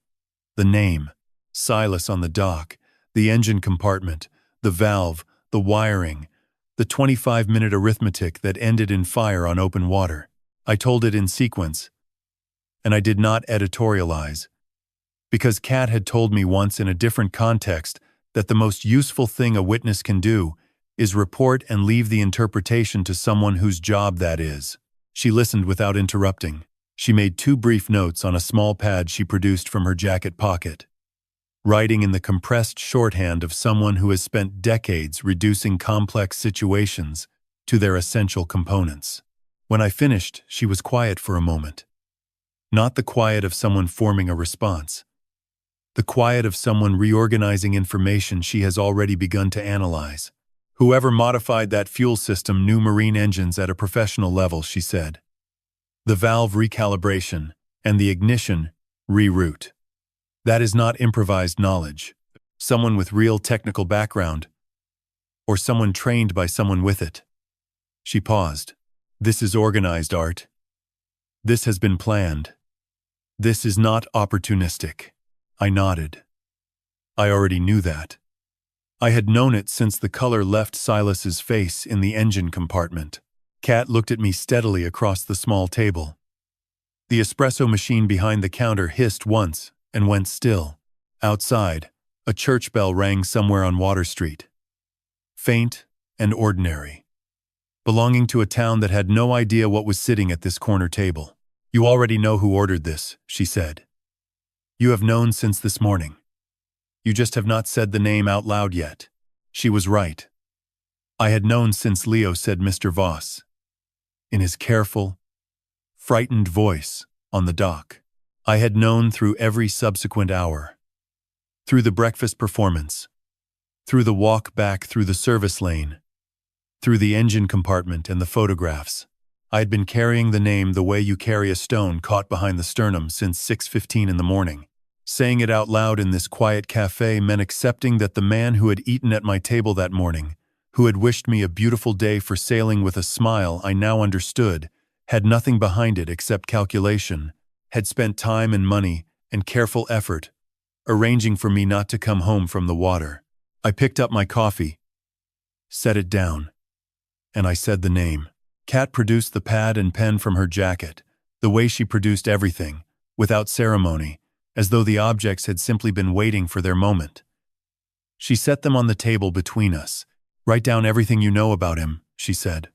the name, Silas on the dock, the engine compartment, the valve, the wiring, the 25-minute arithmetic that ended in fire on open water. I told it in sequence, and I did not editorialize, because Kat had told me once in a different context that the most useful thing a witness can do is report and leave the interpretation to someone whose job that is. She listened without interrupting. She made 2 brief notes on a small pad she produced from her jacket pocket, writing in the compressed shorthand of someone who has spent decades reducing complex situations to their essential components. When I finished, she was quiet for a moment. Not the quiet of someone forming a response. The quiet of someone reorganizing information she has already begun to analyze. "Whoever modified that fuel system knew marine engines at a professional level," she said. "The valve recalibration and the ignition reroute. That is not improvised knowledge. Someone with real technical background, or someone trained by someone with it." She paused. "This is organized, Art. This has been planned. This is not opportunistic." I nodded. I already knew that. I had known it since the color left Silas's face in the engine compartment. Kat looked at me steadily across the small table. The espresso machine behind the counter hissed once and went still. Outside, a church bell rang somewhere on Water Street. Faint and ordinary. Belonging to a town that had no idea what was sitting at this corner table. "You already know who ordered this," she said. "You have known since this morning. You just have not said the name out loud yet." She was right. I had known since Leo said Mr. Voss, in his careful, frightened voice, on the dock. I had known through every subsequent hour. Through the breakfast performance. Through the walk back through the service lane. Through the engine compartment and the photographs. I had been carrying the name the way you carry a stone caught behind the sternum since 6:15 in the morning. Saying it out loud in this quiet cafe meant accepting that the man who had eaten at my table that morning, who had wished me a beautiful day for sailing with a smile I now understood, had nothing behind it except calculation, had spent time and money and careful effort, arranging for me not to come home from the water. I picked up my coffee, set it down, and I said the name. Kat produced the pad and pen from her jacket, the way she produced everything, without ceremony, as though the objects had simply been waiting for their moment. She set them on the table between us. "Write down everything you know about him," she said.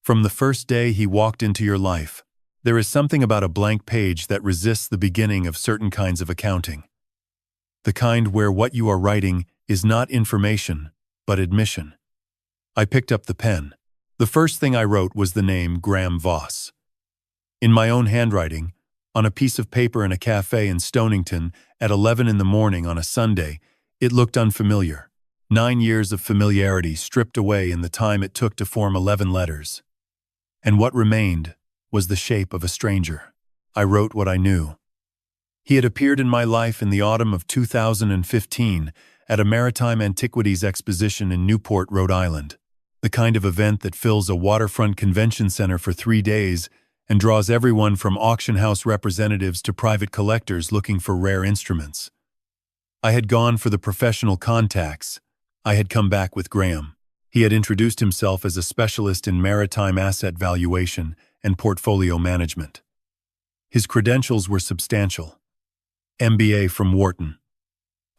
"From the first day he walked into your life. There is something about a blank page that resists the beginning of certain kinds of accounting. The kind where what you are writing is not information, but admission." I picked up the pen. The first thing I wrote was the name Graham Voss. In my own handwriting, on a piece of paper in a cafe in Stonington at 11 in the morning on a Sunday, it looked unfamiliar. 9 years of familiarity stripped away in the time it took to form 11 letters. And what remained was the shape of a stranger. I wrote what I knew. He had appeared in my life in the autumn of 2015 at a maritime antiquities exposition in Newport, Rhode Island, the kind of event that fills a waterfront convention center for 3 days and draws everyone from auction house representatives to private collectors looking for rare instruments. I had gone for the professional contacts. I had come back with Graham. He had introduced himself as a specialist in maritime asset valuation and portfolio management. His credentials were substantial. MBA from Wharton.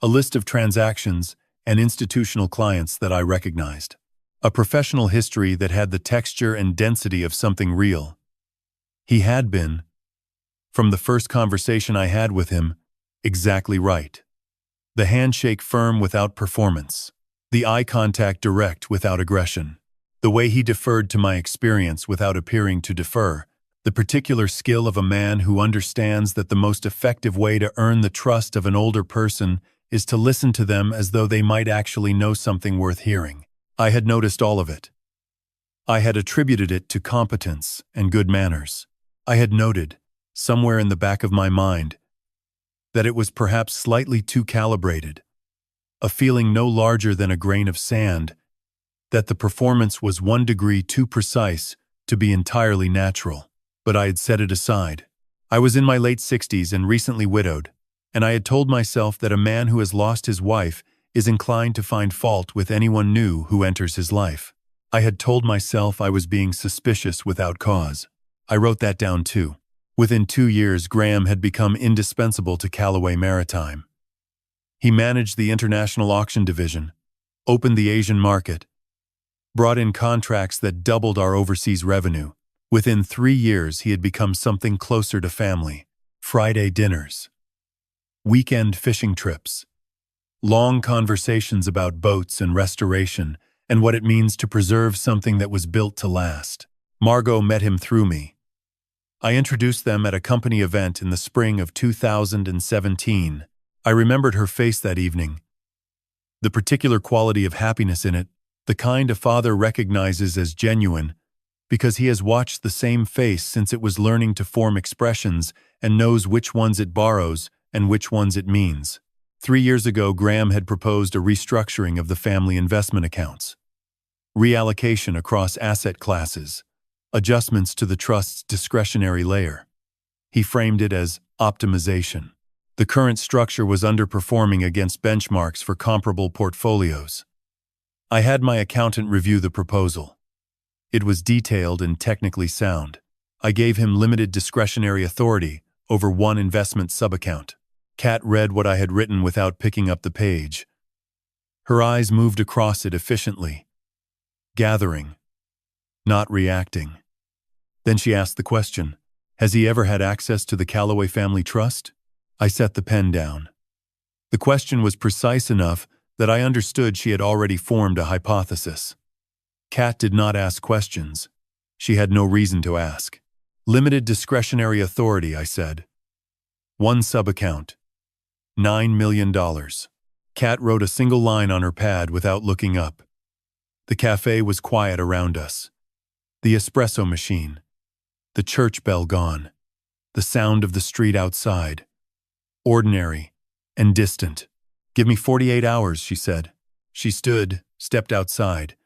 A list of transactions and institutional clients that I recognized. A professional history that had the texture and density of something real. He had been, from the first conversation I had with him, exactly right. The handshake firm without performance. The eye contact direct without aggression. The way he deferred to my experience without appearing to defer. The particular skill of a man who understands that the most effective way to earn the trust of an older person is to listen to them as though they might actually know something worth hearing. I had noticed all of it. I had attributed it to competence and good manners. I had noted, somewhere in the back of my mind, that it was perhaps slightly too calibrated, a feeling no larger than a grain of sand, that the performance was 1 degree too precise to be entirely natural. But I had set it aside. I was in my late 60s and recently widowed, and I had told myself that a man who has lost his wife is inclined to find fault with anyone new who enters his life. I had told myself I was being suspicious without cause. I wrote that down too. Within 2 years, Graham had become indispensable to Callaway Maritime. He managed the international auction division, opened the Asian market, brought in contracts that doubled our overseas revenue. Within 3 years, he had become something closer to family. Friday dinners, weekend fishing trips, long conversations about boats and restoration and what it means to preserve something that was built to last. Margot met him through me. I introduced them at a company event in the spring of 2017. I remembered her face that evening. The particular quality of happiness in it, the kind a father recognizes as genuine, because he has watched the same face since it was learning to form expressions and knows which ones it borrows and which ones it means. 3 years ago, Graham had proposed a restructuring of the family investment accounts, reallocation across asset classes, adjustments to the trust's discretionary layer. He framed it as optimization. The current structure was underperforming against benchmarks for comparable portfolios. I had my accountant review the proposal. It was detailed and technically sound. I gave him limited discretionary authority over one investment subaccount. Kat read what I had written without picking up the page. Her eyes moved across it efficiently, gathering, not reacting. Then she asked the question, "Has he ever had access to the Callaway family trust?" I set the pen down. The question was precise enough that I understood she had already formed a hypothesis. Kat did not ask questions. She had no reason to ask. Limited discretionary authority, I said. One subaccount. $9 million. Kat wrote a single line on her pad without looking up. The cafe was quiet around us. The espresso machine. The church bell gone. The sound of the street outside. Ordinary and distant. "Give me 48 hours, she said. She stood, stepped outside,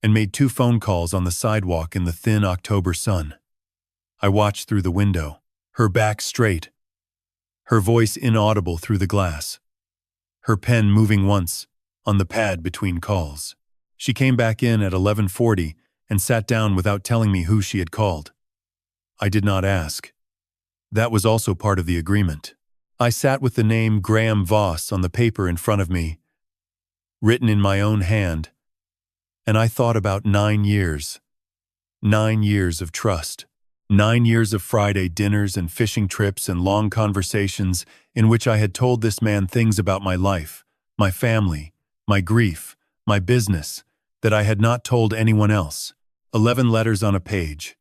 and made 2 phone calls on the sidewalk in the thin October sun. I watched through the window, her back straight, her voice inaudible through the glass, her pen moving once on the pad between calls. She came back in at 11:40 and sat down without telling me who she had called. I did not ask. That was also part of the agreement. I sat with the name Graham Voss on the paper in front of me, written in my own hand, and I thought about 9 years. 9 years of trust. 9 years of Friday dinners and fishing trips and long conversations in which I had told this man things about my life, my family, my grief, my business, that I had not told anyone else. 11 letters on a page.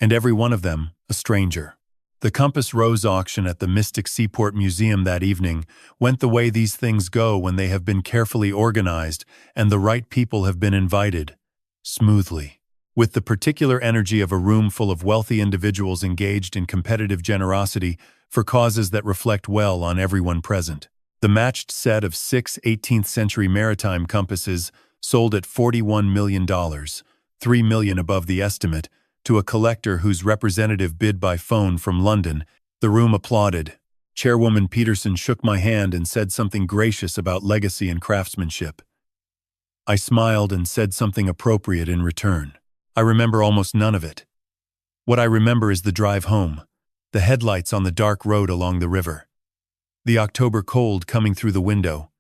And every one of them a stranger. The Compass Rose auction at the Mystic Seaport Museum that evening went the way these things go when they have been carefully organized and the right people have been invited. Smoothly. With the particular energy of a room full of wealthy individuals engaged in competitive generosity for causes that reflect well on everyone present. The matched set of 6 18th-century maritime compasses sold at $41 million, $3 million above the estimate, to a collector whose representative bid by phone from London. The room applauded. Chairwoman Peterson shook my hand and said something gracious about legacy and craftsmanship. I smiled and said something appropriate in return. I remember almost none of it. What I remember is the drive home, the headlights on the dark road along the river, the October cold coming through the window.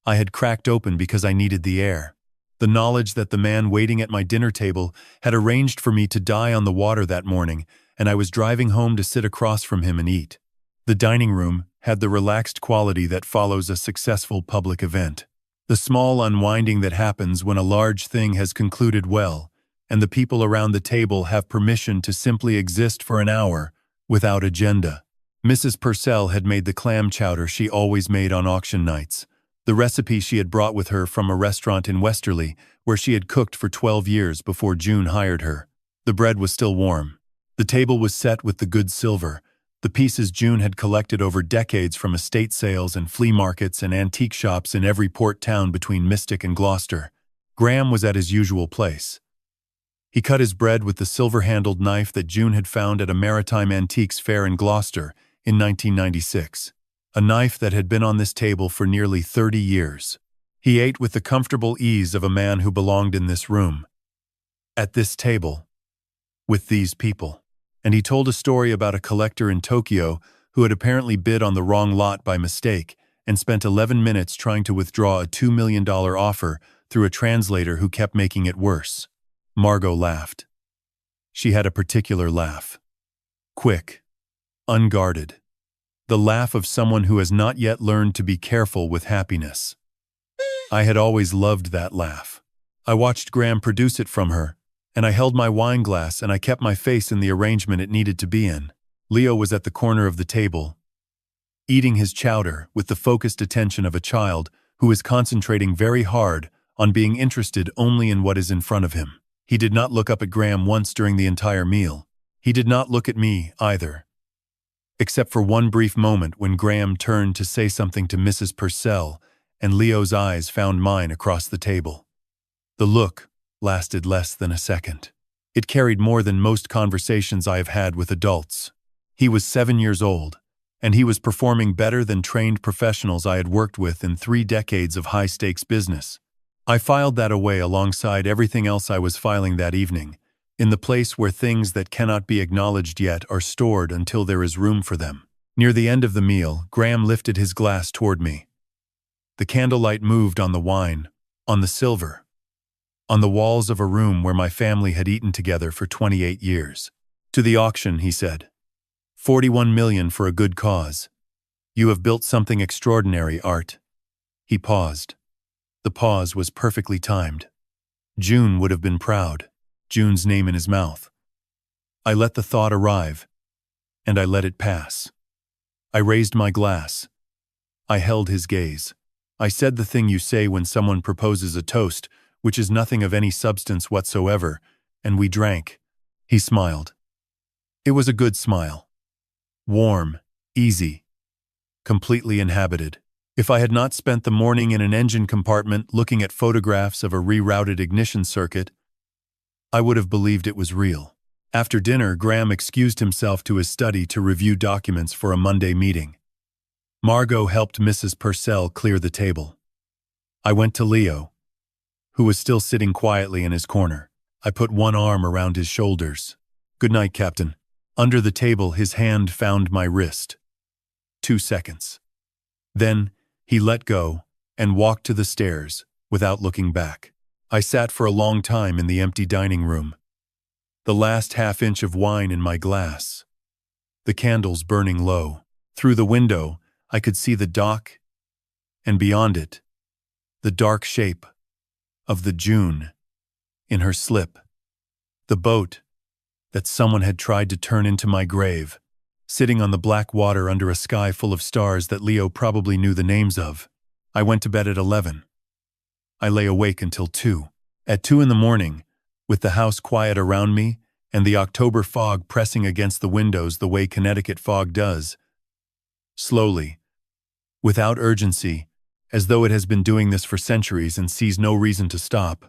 I had cracked open because I needed the air. The knowledge that the man waiting at my dinner table had arranged for me to die on the water that morning, and I was driving home to sit across from him and eat. The dining room had the relaxed quality that follows a successful public event. The small unwinding that happens when a large thing has concluded well, and the people around the table have permission to simply exist for an hour, without agenda. Mrs. Purcell had made the clam chowder she always made on auction nights. The recipe she had brought with her from a restaurant in Westerly, where she had cooked for 12 years before June hired her. The bread was still warm. The table was set with the good silver, the pieces June had collected over decades from estate sales and flea markets and antique shops in every port town between Mystic and Gloucester. Graham was at his usual place. He cut his bread with the silver-handled knife that June had found at a maritime antiques fair in Gloucester in 1996. A knife that had been on this table for nearly 30 years. He ate with the comfortable ease of a man who belonged in this room, at this table, with these people. And he told a story about a collector in Tokyo who had apparently bid on the wrong lot by mistake and spent 11 minutes trying to withdraw a $2 million offer through a translator who kept making it worse. Margot laughed. She had a particular laugh. Quick, unguarded. The laugh of someone who has not yet learned to be careful with happiness. I had always loved that laugh. I watched Graham produce it from her, and I held my wine glass and I kept my face in the arrangement it needed to be in. Leo was at the corner of the table, eating his chowder with the focused attention of a child who is concentrating very hard on being interested only in what is in front of him. He did not look up at Graham once during the entire meal. He did not look at me, either. Except for one brief moment when Graham turned to say something to Mrs. Purcell, and Leo's eyes found mine across the table. The look lasted less than a second. It carried more than most conversations I have had with adults. He was 7 years old, and he was performing better than trained professionals I had worked with in 3 decades of high-stakes business. I filed that away alongside everything else I was filing that evening, in the place where things that cannot be acknowledged yet are stored until there is room for them. Near the end of the meal, Graham lifted his glass toward me. The candlelight moved on the wine, on the silver, on the walls of a room where my family had eaten together for 28 years. To the auction, he said. 41 million for a good cause. You have built something extraordinary, Art. He paused. The pause was perfectly timed. June would have been proud. June's name in his mouth. I let the thought arrive, and I let it pass. I raised my glass. I held his gaze. I said the thing you say when someone proposes a toast, which is nothing of any substance whatsoever, and we drank. He smiled. It was a good smile. Warm, easy, completely inhabited. If I had not spent the morning in an engine compartment looking at photographs of a rerouted ignition circuit, I would have believed it was real. After dinner, Graham excused himself to his study to review documents for a Monday meeting. Margot helped Mrs. Purcell clear the table. I went to Leo, who was still sitting quietly in his corner. I put one arm around his shoulders. Good night, Captain. Under the table, his hand found my wrist. 2 seconds. Then, he let go and walked to the stairs without looking back. I sat for a long time in the empty dining room, the last half-inch of wine in my glass, the candles burning low. Through the window, I could see the dock, and beyond it, the dark shape of the June in her slip, the boat that someone had tried to turn into my grave, sitting on the black water under a sky full of stars that Leo probably knew the names of. I went to bed at 11. I lay awake until 2. At 2 in the morning, with the house quiet around me and the October fog pressing against the windows the way Connecticut fog does, slowly, without urgency, as though it has been doing this for centuries and sees no reason to stop,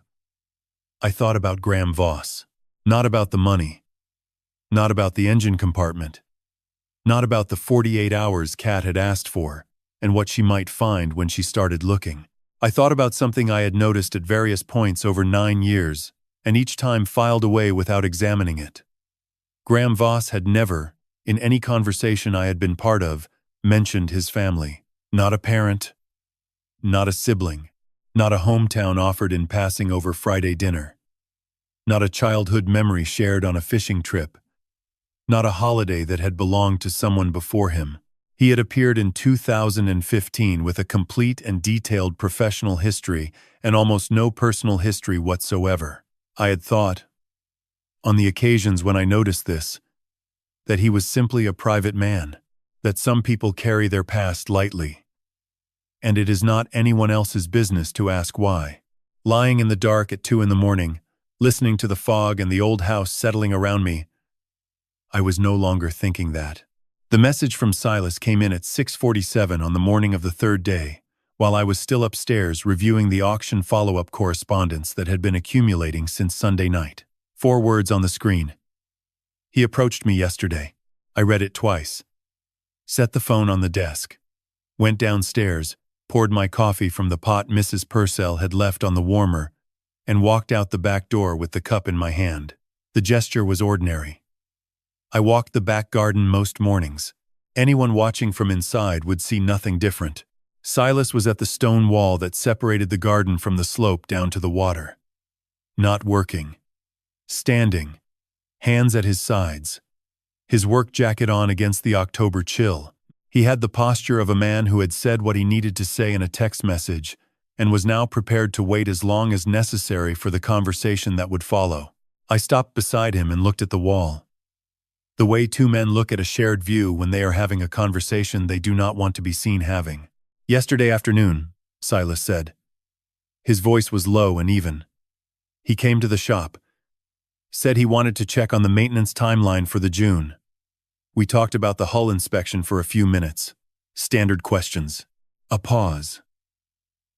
I thought about Graham Voss. Not about the money. Not about the engine compartment. Not about the 48 hours Kat had asked for, and what she might find when she started looking. I thought about something I had noticed at various points over 9 years, and each time filed away without examining it. Graham Voss had never, in any conversation I had been part of, mentioned his family. Not a parent, not a sibling, not a hometown offered in passing over Friday dinner, not a childhood memory shared on a fishing trip, not a holiday that had belonged to someone before him. He had appeared in 2015 with a complete and detailed professional history and almost no personal history whatsoever. I had thought, on the occasions when I noticed this, that he was simply a private man, that some people carry their past lightly, and it is not anyone else's business to ask why. Lying in the dark at 2 in the morning, listening to the fog and the old house settling around me, I was no longer thinking that. The message from Silas came in at 6:47 on the morning of the 3rd day, while I was still upstairs reviewing the auction follow-up correspondence that had been accumulating since Sunday night. 4 words on the screen. He approached me yesterday. I read it twice. Set the phone on the desk. Went downstairs, poured my coffee from the pot Mrs. Purcell had left on the warmer, and walked out the back door with the cup in my hand. The gesture was ordinary. I walked the back garden most mornings. Anyone watching from inside would see nothing different. Silas was at the stone wall that separated the garden from the slope down to the water. Not working. Standing. Hands at his sides. His work jacket on against the October chill. He had the posture of a man who had said what he needed to say in a text message and was now prepared to wait as long as necessary for the conversation that would follow. I stopped beside him and looked at the wall. The way 2 men look at a shared view when they are having a conversation they do not want to be seen having. "Yesterday afternoon," Silas said. His voice was low and even. He came to the shop. Said he wanted to check on the maintenance timeline for the June. We talked about the hull inspection for a few minutes. Standard questions. A pause.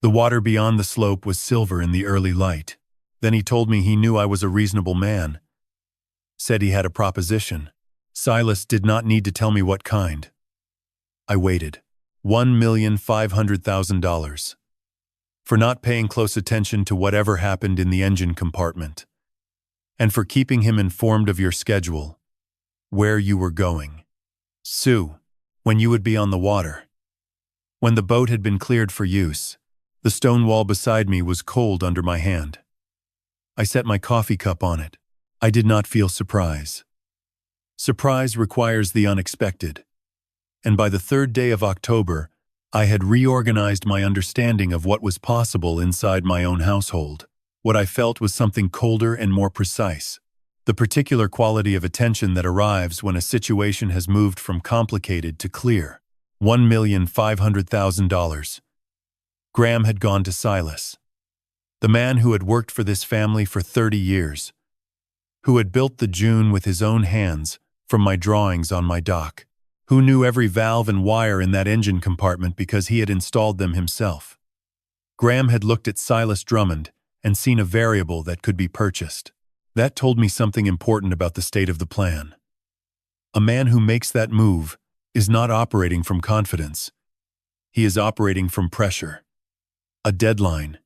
The water beyond the slope was silver in the early light. Then he told me he knew I was a reasonable man. Said he had a proposition. Silas did not need to tell me what kind. I waited. $1,500,000. For not paying close attention to whatever happened in the engine compartment. And for keeping him informed of your schedule. Where you were going. Sue, when you would be on the water. When the boat had been cleared for use, the stone wall beside me was cold under my hand. I set my coffee cup on it. I did not feel surprise. Surprise requires the unexpected. And by the 3rd day of October, I had reorganized my understanding of what was possible inside my own household. What I felt was something colder and more precise. The particular quality of attention that arrives when a situation has moved from complicated to clear. $1,500,000. Graham had gone to Silas. The man who had worked for this family for 30 years. Who had built the June with his own hands, from my drawings on my dock, who knew every valve and wire in that engine compartment because he had installed them himself. Graham had looked at Silas Drummond and seen a variable that could be purchased. That told me something important about the state of the plan. A man who makes that move is not operating from confidence. He is operating from pressure. A deadline.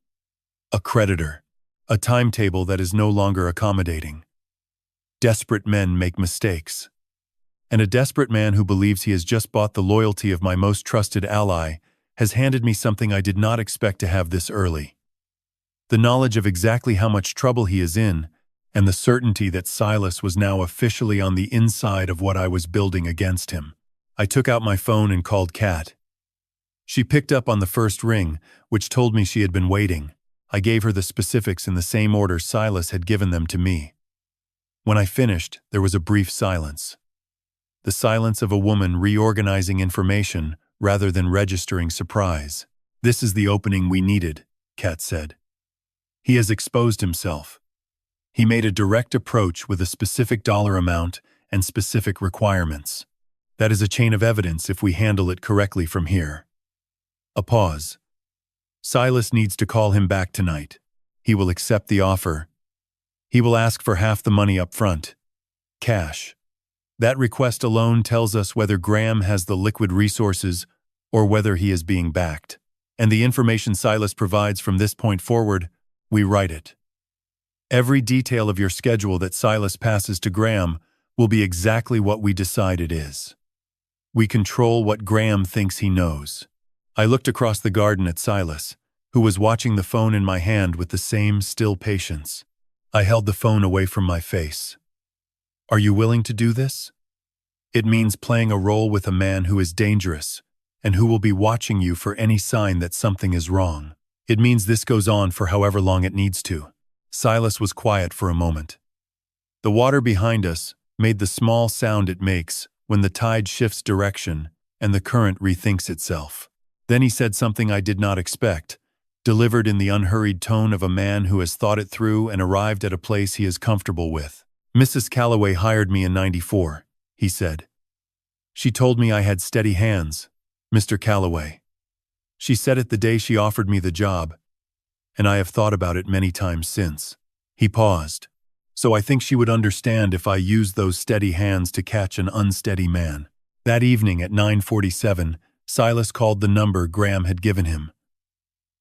A creditor. A timetable that is no longer accommodating. Desperate men make mistakes. and a desperate man who believes he has just bought the loyalty of my most trusted ally has handed me something I did not expect to have this early. The knowledge of exactly how much trouble he is in, and the certainty that Silas was now officially on the inside of what I was building against him. I took out my phone and called Kat. She picked up on the first ring, which told me she had been waiting. I gave her the specifics in the same order Silas had given them to me. When I finished, there was a brief silence. The silence of a woman reorganizing information rather than registering surprise. "This is the opening we needed," Kat said. "He has exposed himself. He made a direct approach with a specific dollar amount and specific requirements. That is a chain of evidence if we handle it correctly from here." A pause. "Silas needs to call him back tonight. He will accept the offer. He will ask for half the money up front. Cash. That request alone tells us whether Graham has the liquid resources or whether he is being backed. And the information Silas provides from this point forward, we write it. Every detail of your schedule that Silas passes to Graham will be exactly what we decide it is. We control what Graham thinks he knows." I looked across the garden at Silas, who was watching the phone in my hand with the same still patience. I held the phone away from my face. "Are you willing to do this? It means playing a role with a man who is dangerous and who will be watching you for any sign that something is wrong. It means this goes on for however long it needs to." Silas was quiet for a moment. The water behind us made the small sound it makes when the tide shifts direction and the current rethinks itself. Then he said something I did not expect, delivered in the unhurried tone of a man who has thought it through and arrived at a place he is comfortable with. "Mrs. Calloway hired me in '94, he said. "She told me I had steady hands, Mr. Calloway. She said it the day she offered me the job, and I have thought about it many times since." He paused. "So I think she would understand if I used those steady hands to catch an unsteady man." That evening at 9:47, Silas called the number Graham had given him.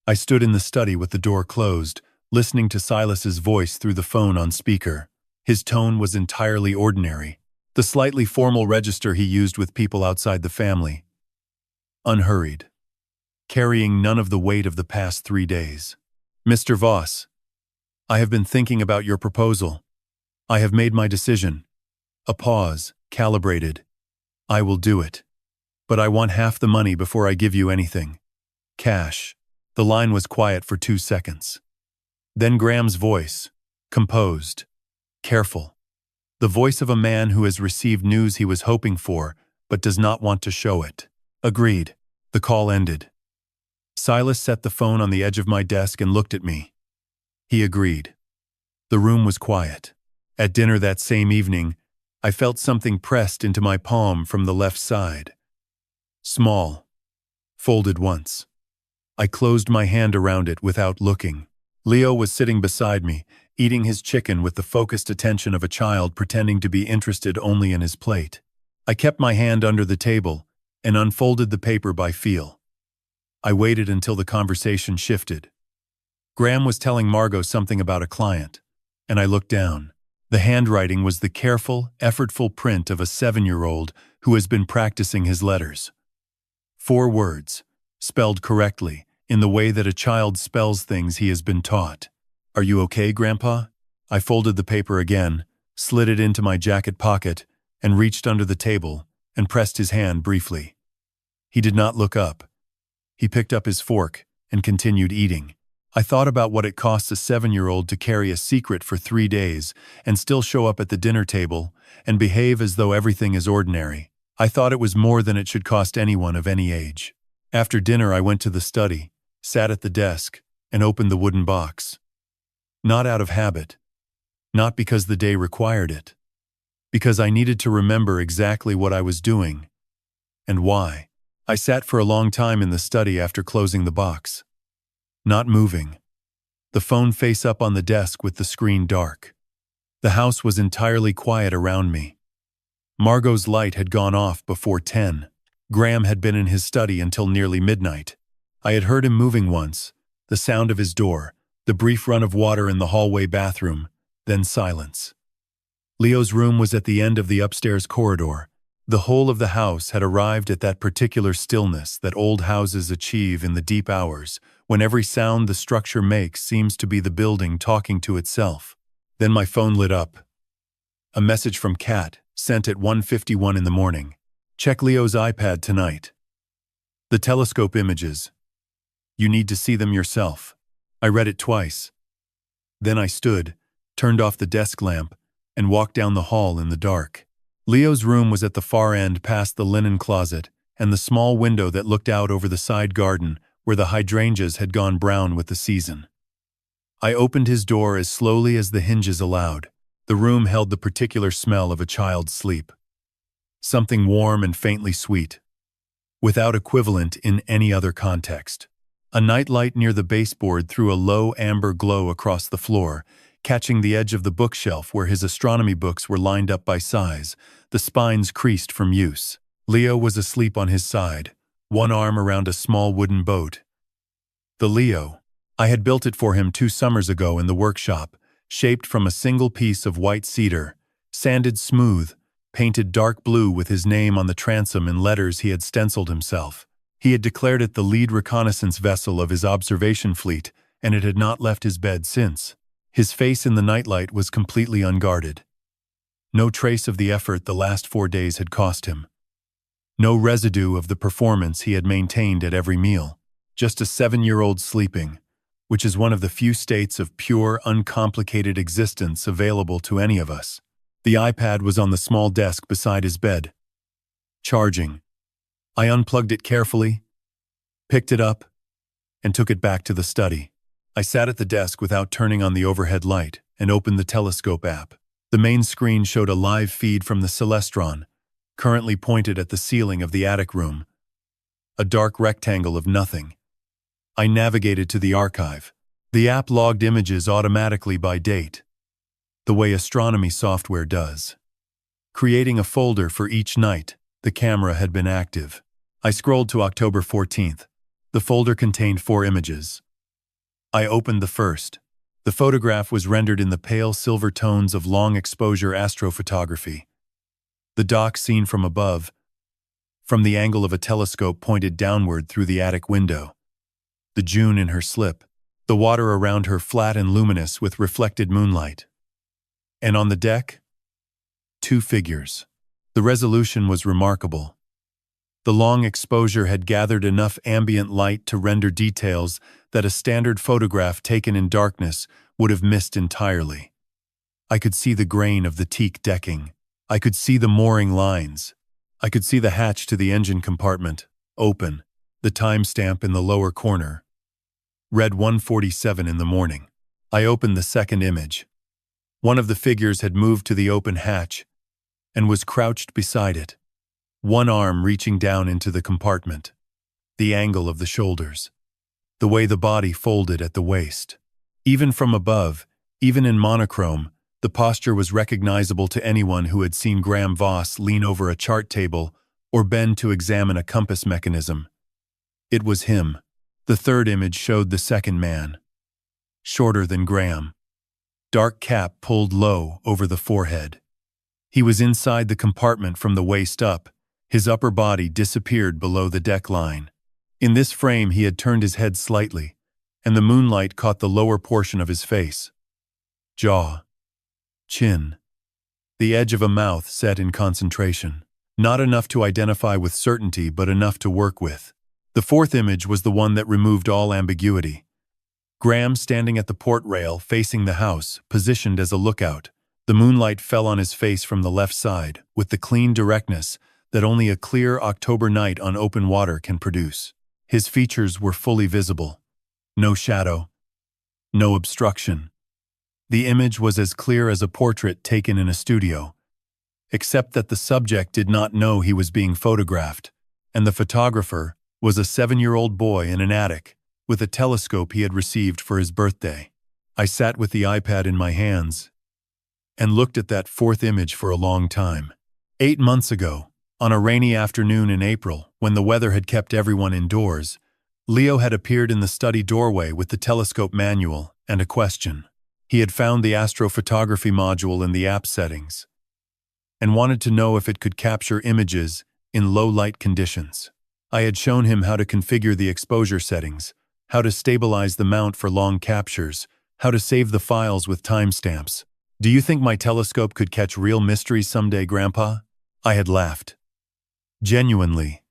I stood in the study with the door closed, listening to Silas's voice through the phone on speaker. His tone was entirely ordinary, the slightly formal register he used with people outside the family. Unhurried, carrying none of the weight of the past 3 days. "Mr. Voss, I have been thinking about your proposal. I have made my decision." A pause, calibrated. "I will do it. But I want half the money before I give you anything. Cash." The line was quiet for 2 seconds. Then Graham's voice, composed, careful. The voice of a man who has received news he was hoping for, but does not want to show it. "Agreed." The call ended. Silas set the phone on the edge of my desk and looked at me. He agreed. The room was quiet. At dinner that same evening, I felt something pressed into my palm from the left side. Small. Folded once. I closed my hand around it without looking. Leo was sitting beside me, eating his chicken with the focused attention of a child pretending to be interested only in his plate. I kept my hand under the table and unfolded the paper by feel. I waited until the conversation shifted. Graham was telling Margot something about a client, and I looked down. The handwriting was the careful, effortful print of a 7-year-old who has been practicing his letters. 4 words, spelled correctly, in the way that a child spells things he has been taught. "Are you okay, Grandpa?" I folded the paper again, slid it into my jacket pocket, and reached under the table and pressed his hand briefly. He did not look up. He picked up his fork and continued eating. I thought about what it costs a 7-year-old to carry a secret for 3 days and still show up at the dinner table and behave as though everything is ordinary. I thought it was more than it should cost anyone of any age. After dinner, I went to the study, sat at the desk, and opened the wooden box. Not out of habit. Not because the day required it. Because I needed to remember exactly what I was doing and why. I sat for a long time in the study after closing the box. Not moving. The phone face up on the desk with the screen dark. The house was entirely quiet around me. Margot's light had gone off before 10. Graham had been in his study until nearly midnight. I had heard him moving once, the sound of his door, the brief run of water in the hallway bathroom, then silence. Leo's room was at the end of the upstairs corridor, The whole of the house had arrived at that particular stillness that old houses achieve in the deep hours, when every sound the structure makes seems to be the building talking to itself. Then my phone lit up. A message from Kat, sent at 1:51 in the morning. Check Leo's iPad tonight. The telescope images. You need to see them yourself. I read it twice. Then I stood, turned off the desk lamp, and walked down the hall in the dark. Leo's room was at the far end past the linen closet and the small window that looked out over the side garden where the hydrangeas had gone brown with the season. I opened his door as slowly as the hinges allowed. The room held the particular smell of a child's sleep. Something warm and faintly sweet, without equivalent in any other context. A nightlight near the baseboard threw a low amber glow across the floor, catching the edge of the bookshelf where his astronomy books were lined up by size, the spines creased from use. Leo was asleep on his side, one arm around a small wooden boat. The Leo. I had built it for him 2 summers ago in the workshop, shaped from a single piece of white cedar, sanded smooth, painted dark blue with his name on the transom in letters he had stenciled himself. He had declared it the lead reconnaissance vessel of his observation fleet, and it had not left his bed since. His face in the nightlight was completely unguarded. No trace of the effort the last 4 days had cost him. No residue of the performance he had maintained at every meal. Just a 7-year-old sleeping, which is one of the few states of pure, uncomplicated existence available to any of us. The iPad was on the small desk beside his bed. Charging. I unplugged it carefully, picked it up, and took it back to the study. I sat at the desk without turning on the overhead light and opened the telescope app. The main screen showed a live feed from the Celestron, currently pointed at the ceiling of the attic room. A dark rectangle of nothing. I navigated to the archive. The app logged images automatically by date, the way astronomy software does. Creating a folder for each night, the camera had been active. I scrolled to October 14th. The folder contained 4 images. I opened the first. The photograph was rendered in the pale silver tones of long-exposure astrophotography. The dock seen from above, from the angle of a telescope pointed downward through the attic window. The June in her slip, the water around her flat and luminous with reflected moonlight. And on the deck, 2 figures. The resolution was remarkable. The long exposure had gathered enough ambient light to render details that a standard photograph taken in darkness would have missed entirely. I could see the grain of the teak decking. I could see the mooring lines. I could see the hatch to the engine compartment, open, the timestamp in the lower corner. Read 1:47 in the morning. I opened the second image. One of the figures had moved to the open hatch and was crouched beside it, one arm reaching down into the compartment. The angle of the shoulders, the way the body folded at the waist. Even from above, even in monochrome, the posture was recognizable to anyone who had seen Graham Voss lean over a chart table or bend to examine a compass mechanism. It was him. The third image showed the second man. Shorter than Graham. Dark cap pulled low over the forehead. He was inside the compartment from the waist up. His upper body disappeared below the deck line. In this frame he had turned his head slightly, and the moonlight caught the lower portion of his face. Jaw. Chin. The edge of a mouth set in concentration. Not enough to identify with certainty, but enough to work with. The fourth image was the one that removed all ambiguity. Graham standing at the port rail, facing the house, positioned as a lookout. The moonlight fell on his face from the left side, with the clean directness that only a clear October night on open water can produce. His features were fully visible. No shadow. No obstruction. The image was as clear as a portrait taken in a studio, except that the subject did not know he was being photographed, and the photographer was a 7-year-old boy in an attic with a telescope he had received for his birthday. I sat with the iPad in my hands and looked at that fourth image for a long time. 8 months ago, on a rainy afternoon in April, when the weather had kept everyone indoors, Leo had appeared in the study doorway with the telescope manual and a question. He had found the astrophotography module in the app settings. and wanted to know if it could capture images in low-light conditions. I had shown him how to configure the exposure settings, how to stabilize the mount for long captures, how to save the files with timestamps. "Do you think my telescope could catch real mysteries someday, Grandpa?" I had laughed. Genuinely.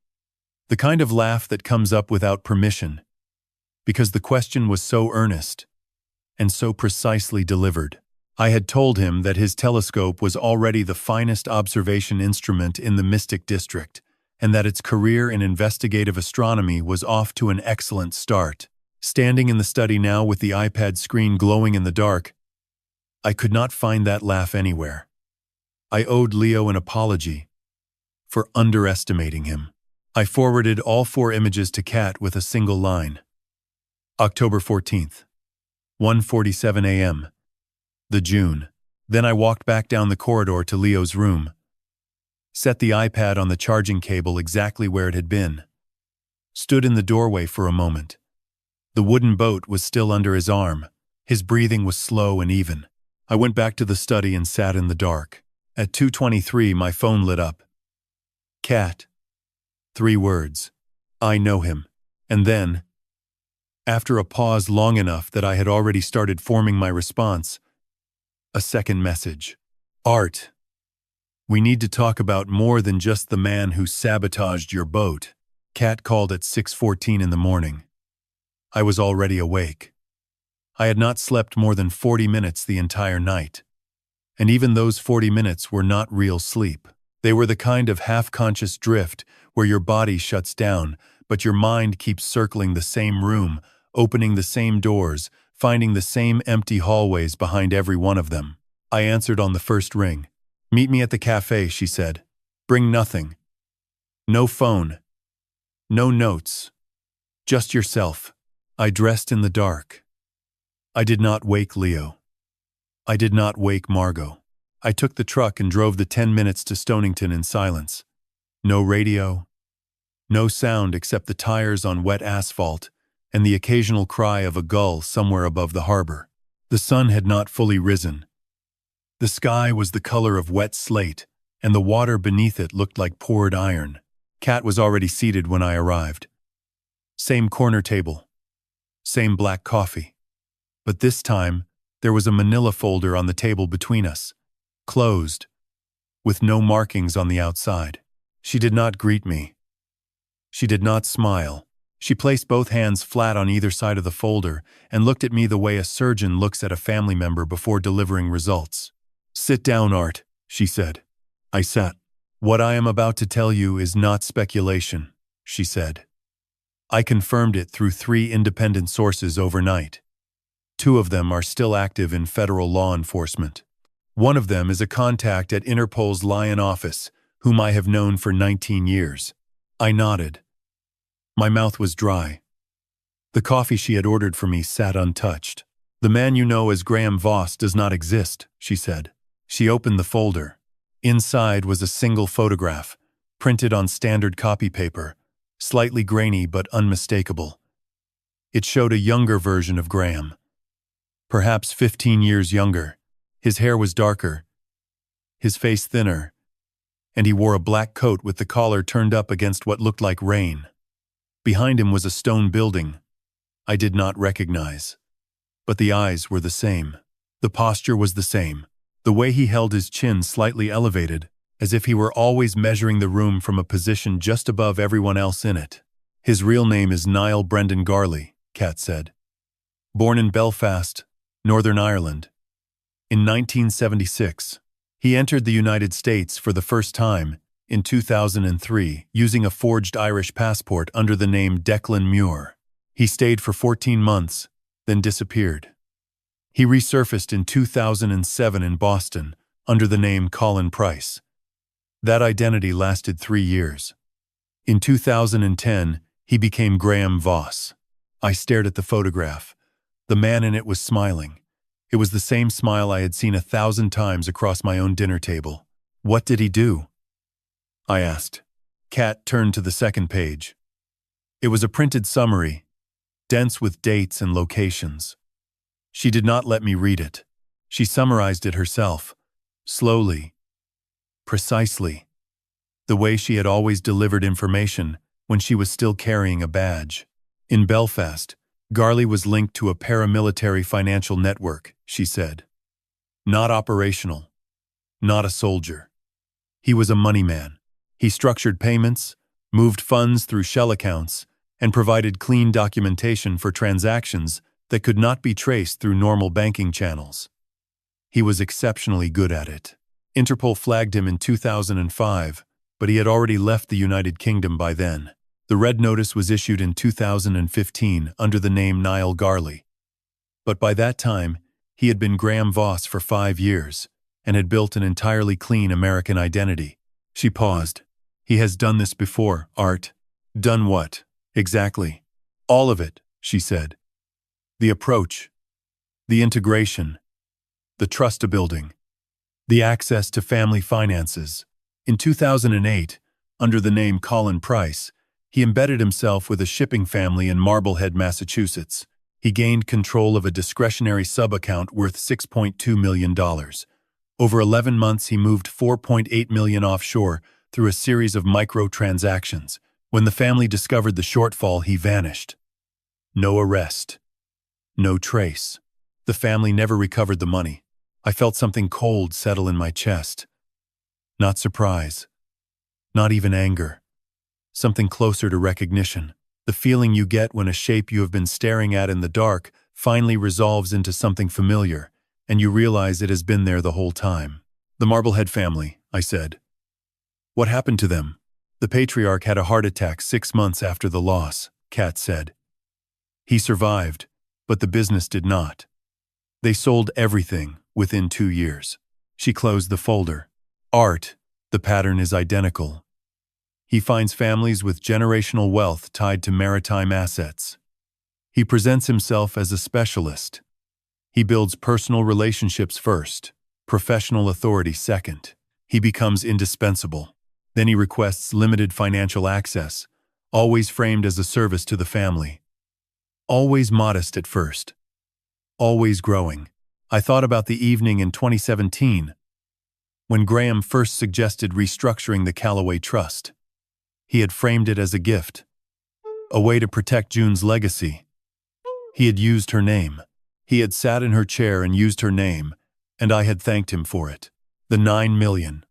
The kind of laugh that comes up without permission, because the question was so earnest and so precisely delivered. I had told him that his telescope was already the finest observation instrument in the Mystic District, and that its career in investigative astronomy was off to an excellent start. Standing in the study now with the iPad screen glowing in the dark, I could not find that laugh anywhere. I owed Leo an apology for underestimating him. I forwarded all 4 images to Kat with a single line. October 14th, 1:47 a.m. The June. Then I walked back down the corridor to Leo's room, set the iPad on the charging cable exactly where it had been, stood in the doorway for a moment. The wooden boat was still under his arm. His breathing was slow and even. I went back to the study and sat in the dark. At 2:23, my phone lit up. Kat. 3 words. I know him. And then, after a pause long enough that I had already started forming my response, a second message. Art. We need to talk about more than just the man who sabotaged your boat. Kat called at 6:14 in the morning. I was already awake. I had not slept more than 40 minutes the entire night. And even those 40 minutes were not real sleep. They were the kind of half-conscious drift where your body shuts down, but your mind keeps circling the same room, opening the same doors, finding the same empty hallways behind every one of them. I answered on the first ring. "Meet me at the cafe," she said. "Bring nothing. No phone. No notes. Just yourself." I dressed in the dark. I did not wake Leo. I did not wake Margot. I took the truck and drove the 10 minutes to Stonington in silence. No radio. No sound except the tires on wet asphalt and the occasional cry of a gull somewhere above the harbor. The sun had not fully risen. The sky was the color of wet slate, and the water beneath it looked like poured iron. Kat was already seated when I arrived. Same corner table. Same black coffee. But this time, there was a manila folder on the table between us, closed, with no markings on the outside. She did not greet me. She did not smile. She placed both hands flat on either side of the folder and looked at me the way a surgeon looks at a family member before delivering results. "Sit down, Art," she said. I sat. "What I am about to tell you is not speculation," she said. "I confirmed it through 3 independent sources overnight. 2 of them are still active in federal law enforcement. One of them is a contact at Interpol's Lyon office, whom I have known for 19 years. I nodded. My mouth was dry. The coffee she had ordered for me sat untouched. "The man you know as Graham Voss does not exist," she said. She opened the folder. Inside was a single photograph, printed on standard copy paper, slightly grainy but unmistakable. It showed a younger version of Graham. Perhaps 15 years younger. His hair was darker, his face thinner, and he wore a black coat with the collar turned up against what looked like rain. Behind him was a stone building I did not recognize. But the eyes were the same. The posture was the same. The way he held his chin slightly elevated, as if he were always measuring the room from a position just above everyone else in it. "His real name is Niall Brendan Garley," Kat said. "Born in Belfast, Northern Ireland. In 1976, he entered the United States for the first time in 2003 using a forged Irish passport under the name Declan Muir. He stayed for 14 months, then disappeared. He resurfaced in 2007 in Boston under the name Colin Price. That identity lasted 3 years. In 2010, he became Graham Voss." I stared at the photograph. The man in it was smiling. It was the same smile I had seen 1,000 times across my own dinner table. "What did he do?" I asked. Kat turned to the second page. It was a printed summary, dense with dates and locations. She did not let me read it. She summarized it herself, slowly, precisely. The way she had always delivered information when she was still carrying a badge. In Belfast, Garley was linked to a paramilitary financial network, she said. Not operational. Not a soldier. He was a money man. He structured payments, moved funds through shell accounts, and provided clean documentation for transactions that could not be traced through normal banking channels. He was exceptionally good at it. Interpol flagged him in 2005, but he had already left the United Kingdom by then. The red notice was issued in 2015 under the name Niall Garley. But by that time, he had been Graham Voss for 5 years and had built an entirely clean American identity. She paused. He has done this before, Art. Done what? Exactly. All of it, she said. The approach, the integration, the trust building, the access to family finances. In 2008, under the name Colin Price, he embedded himself with a shipping family in Marblehead, Massachusetts. He gained control of a discretionary sub-account worth $6.2 million. Over 11 months, he moved $4.8 million offshore through a series of micro-transactions. When the family discovered the shortfall, he vanished. No arrest. No trace. The family never recovered the money. I felt something cold settle in my chest. Not surprise. Not even anger. Something closer to recognition. The feeling you get when a shape you have been staring at in the dark finally resolves into something familiar, and you realize it has been there the whole time. The Marblehead family, I said. What happened to them? The patriarch had a heart attack 6 months after the loss, Kat said. He survived, but the business did not. They sold everything within 2 years. She closed the folder. Art, the pattern is identical. He finds families with generational wealth tied to maritime assets. He presents himself as a specialist. He builds personal relationships first, professional authority second. He becomes indispensable. Then he requests limited financial access, always framed as a service to the family. Always modest at first. Always growing. I thought about the evening in 2017, when Graham first suggested restructuring the Callaway Trust. He had framed it as a gift, a way to protect June's legacy. He had used her name. He had sat in her chair and used her name, and I had thanked him for it. The 9 million.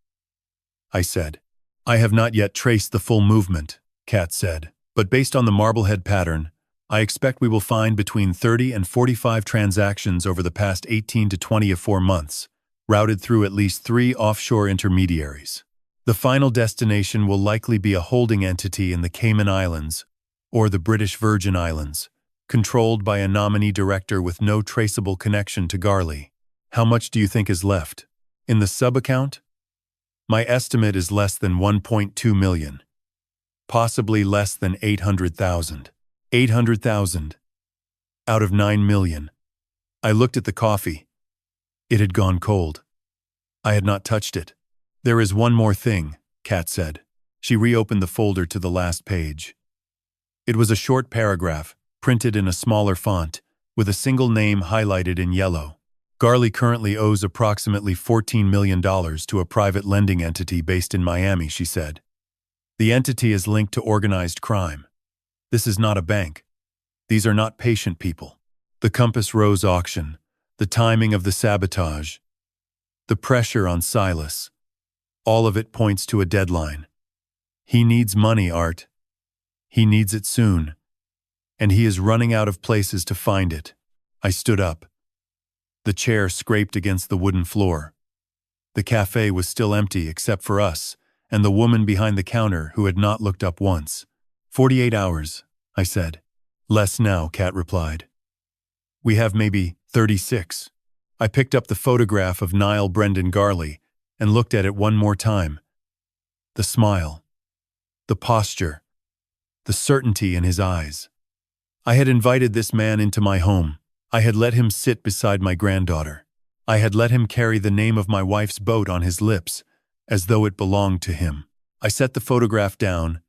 I said. I have not yet traced the full movement, Kat said, but based on the Marblehead pattern, I expect we will find between 30 and 45 transactions over the past 18 to 24 months, routed through at least 3 offshore intermediaries. The final destination will likely be a holding entity in the Cayman Islands or the British Virgin Islands, controlled by a nominee director with no traceable connection to Garley. How much do you think is left? In the sub-account? My estimate is less than 1.2 million. Possibly less than 800,000. 800,000. Out of 9 million. I looked at the coffee. It had gone cold. I had not touched it. There is one more thing, Kat said. She reopened the folder to the last page. It was a short paragraph, printed in a smaller font, with a single name highlighted in yellow. Garley currently owes approximately $14 million to a private lending entity based in Miami, she said. The entity is linked to organized crime. This is not a bank. These are not patient people. The Compass Rose auction, the timing of the sabotage, the pressure on Silas, all of it points to a deadline. He needs money, Art. He needs it soon. And he is running out of places to find it. I stood up. The chair scraped against the wooden floor. The cafe was still empty except for us and the woman behind the counter who had not looked up once. 48 hours, I said. Less now, Kat replied. We have maybe 36. I picked up the photograph of Niall Brendan Garley and looked at it one more time. The smile, the posture, the certainty in his eyes. I had invited this man into my home. I had let him sit beside my granddaughter. I had let him carry the name of my wife's boat on his lips, as though it belonged to him. I set the photograph down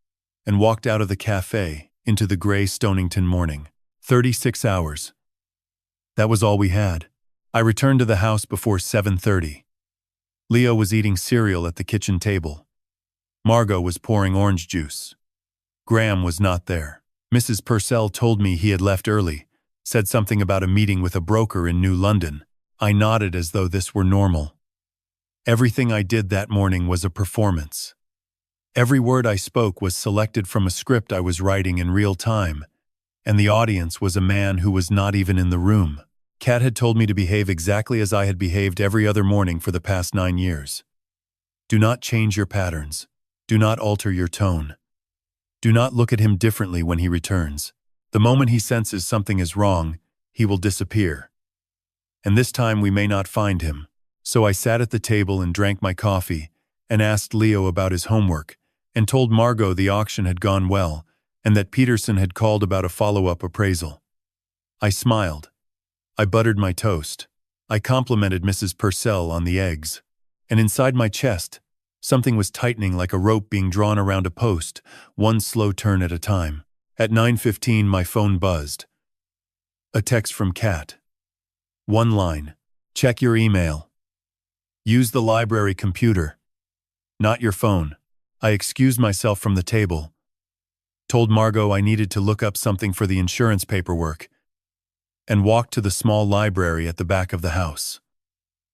and walked out of the cafe into the gray Stonington morning. 36 hours. That was all we had. I returned to the house before 7:30. Leo was eating cereal at the kitchen table. Margot was pouring orange juice. Graham was not there. Mrs. Purcell told me he had left early, said something about a meeting with a broker in New London. I nodded as though this were normal. Everything I did that morning was a performance. Every word I spoke was selected from a script I was writing in real time, and the audience was a man who was not even in the room. Kat had told me to behave exactly as I had behaved every other morning for the past 9 years. Do not change your patterns. Do not alter your tone. Do not look at him differently when he returns. The moment he senses something is wrong, he will disappear. And this time we may not find him. So I sat at the table and drank my coffee, and asked Leo about his homework, and told Margot the auction had gone well, and that Peterson had called about a follow-up appraisal. I smiled. I buttered my toast. I complimented Mrs. Purcell on the eggs. And inside my chest, something was tightening like a rope being drawn around a post, one slow turn at a time. At 9:15 my phone buzzed. A text from Kat. One line. Check your email. Use the library computer. Not your phone. I excused myself from the table. Told Margot I needed to look up something for the insurance paperwork, and walked to the small library at the back of the house.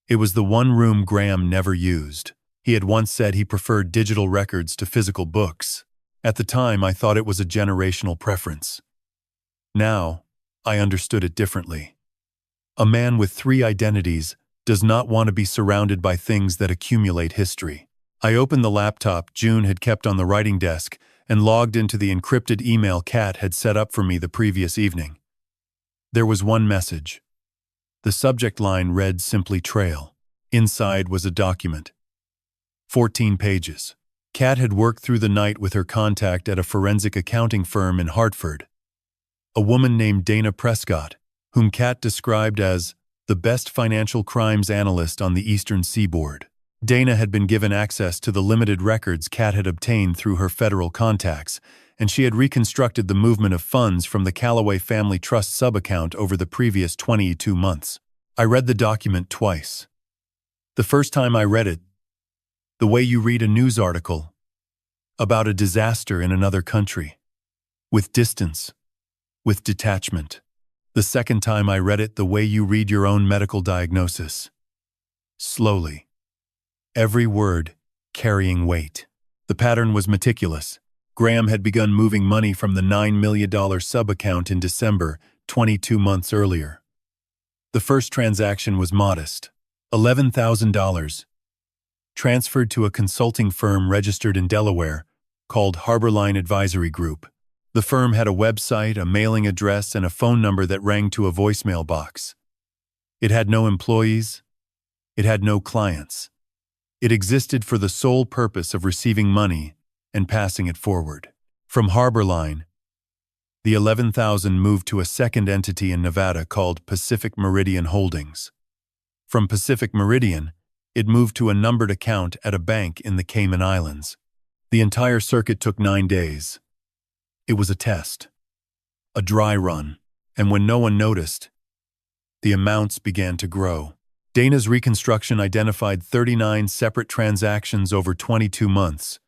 It was the one room Graham never used. He had once said he preferred digital records to physical books. At the time, I thought it was a generational preference. Now, I understood it differently. A man with 3 identities does not want to be surrounded by things that accumulate history. I opened the laptop June had kept on the writing desk and logged into the encrypted email Kat had set up for me the previous evening. There was one message. The subject line read simply Trail. Inside was a document. 14 pages. Kat had worked through the night with her contact at a forensic accounting firm in Hartford. A woman named Dana Prescott, whom Kat described as the best financial crimes analyst on the Eastern Seaboard. Dana had been given access to the limited records Kat had obtained through her federal contacts, and she had reconstructed the movement of funds from the Callaway Family Trust sub-account over the previous 22 months. I read the document twice. The first time I read it, the way you read a news article about a disaster in another country, with distance, with detachment. The second time I read it the way you read your own medical diagnosis, slowly. Every word carrying weight. The pattern was meticulous. Graham had begun moving money from the $9 million sub-account in December, 22 months earlier. The first transaction was modest, $11,000, transferred to a consulting firm registered in Delaware called Harborline Advisory Group. The firm had a website, a mailing address, and a phone number that rang to a voicemail box. It had no employees. It had no clients. It existed for the sole purpose of receiving money and passing it forward. From Harborline, the $11,000 moved to a second entity in Nevada called Pacific Meridian Holdings. From Pacific Meridian, it moved to a numbered account at a bank in the Cayman Islands. The entire circuit took 9 days. It was a test, a dry run, and when no one noticed, the amounts began to grow. Dana's reconstruction identified 39 separate transactions over 22 months.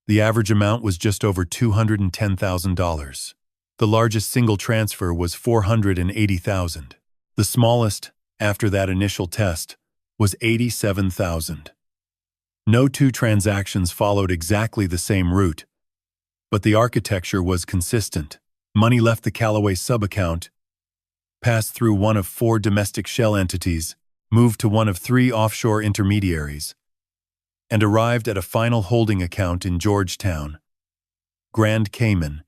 The average amount was just over $210,000. The largest single transfer was $480,000. The smallest, after that initial test, was $87,000. No 2 transactions followed exactly the same route, but the architecture was consistent. Money left the Callaway sub-account, passed through one of 4 domestic shell entities, moved to one of 3 offshore intermediaries, and arrived at a final holding account in Georgetown, Grand Cayman,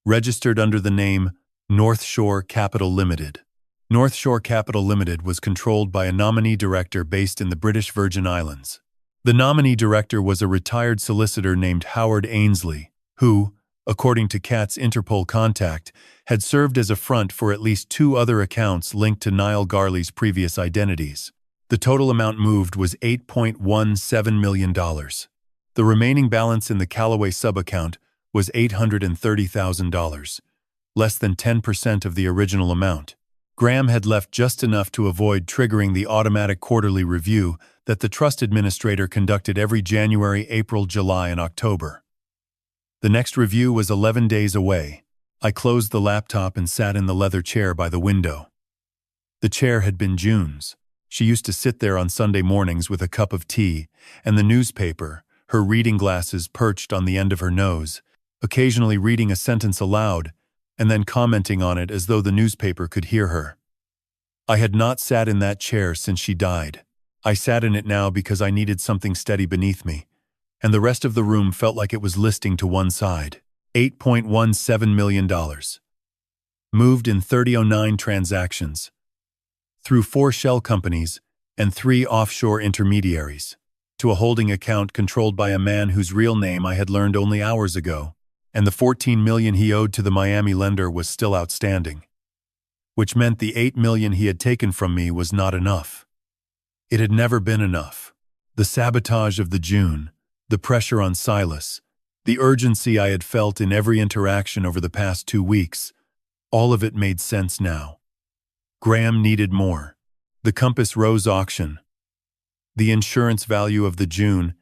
registered under the name North Shore Capital Limited. North Shore Capital Limited was controlled by a nominee director based in the British Virgin Islands. The nominee director was a retired solicitor named Howard Ainsley, who, according to Kat's Interpol contact, had served as a front for at least 2 other accounts linked to Niall Garley's previous identities. The total amount moved was $8.17 million. The remaining balance in the Callaway sub-account was $830,000, less than 10% of the original amount. Graham had left just enough to avoid triggering the automatic quarterly review that the trust administrator conducted every January, April, July, and October. The next review was 11 days away. I closed the laptop and sat in the leather chair by the window. The chair had been June's. She used to sit there on Sunday mornings with a cup of tea and the newspaper, her reading glasses perched on the end of her nose, occasionally reading a sentence aloud and then commenting on it as though the newspaper could hear her. I had not sat in that chair since she died. I sat in it now because I needed something steady beneath me, and the rest of the room felt like it was listing to one side. $8.17 million. Moved in 3009 transactions. Through 4 shell companies and 3 offshore intermediaries, to a holding account controlled by a man whose real name I had learned only hours ago, and the $14 million he owed to the Miami lender was still outstanding, which meant the $8 million he had taken from me was not enough. It had never been enough. The sabotage of the June, the pressure on Silas, the urgency I had felt in every interaction over the past 2 weeks, all of it made sense now. Graham needed more. The Compass Rose auction, the insurance value of the June,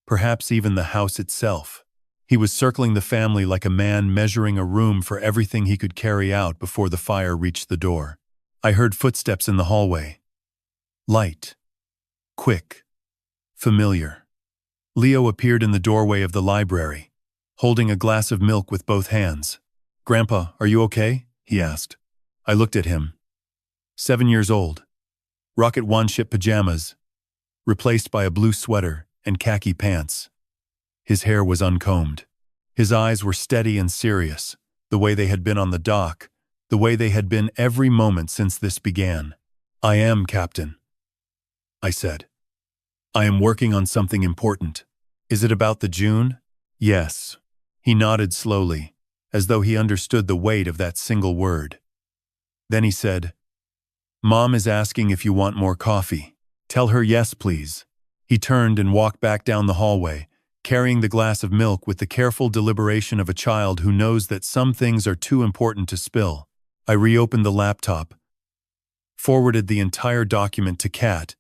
perhaps even the house itself. He was circling the family like a man measuring a room for everything he could carry out before the fire reached the door. I heard footsteps in the hallway. Light. Quick. Familiar. Leo appeared in the doorway of the library, holding a glass of milk with both hands. "Grandpa, are you okay?" he asked. I looked at him. 7 years old. Rocket one-ship pajamas, replaced by a blue sweater and khaki pants. His hair was uncombed. His eyes were steady and serious, the way they had been on the dock, the way they had been every moment since this began. "I am, Captain," I said. "I am working on something important." "Is it about the June?" "Yes." He nodded slowly, as though he understood the weight of that single word. Then he said, "Mom is asking if you want more coffee. Tell her yes, please." He turned and walked back down the hallway, carrying the glass of milk with the careful deliberation of a child who knows that some things are too important to spill. I reopened the laptop, forwarded the entire document to Kat,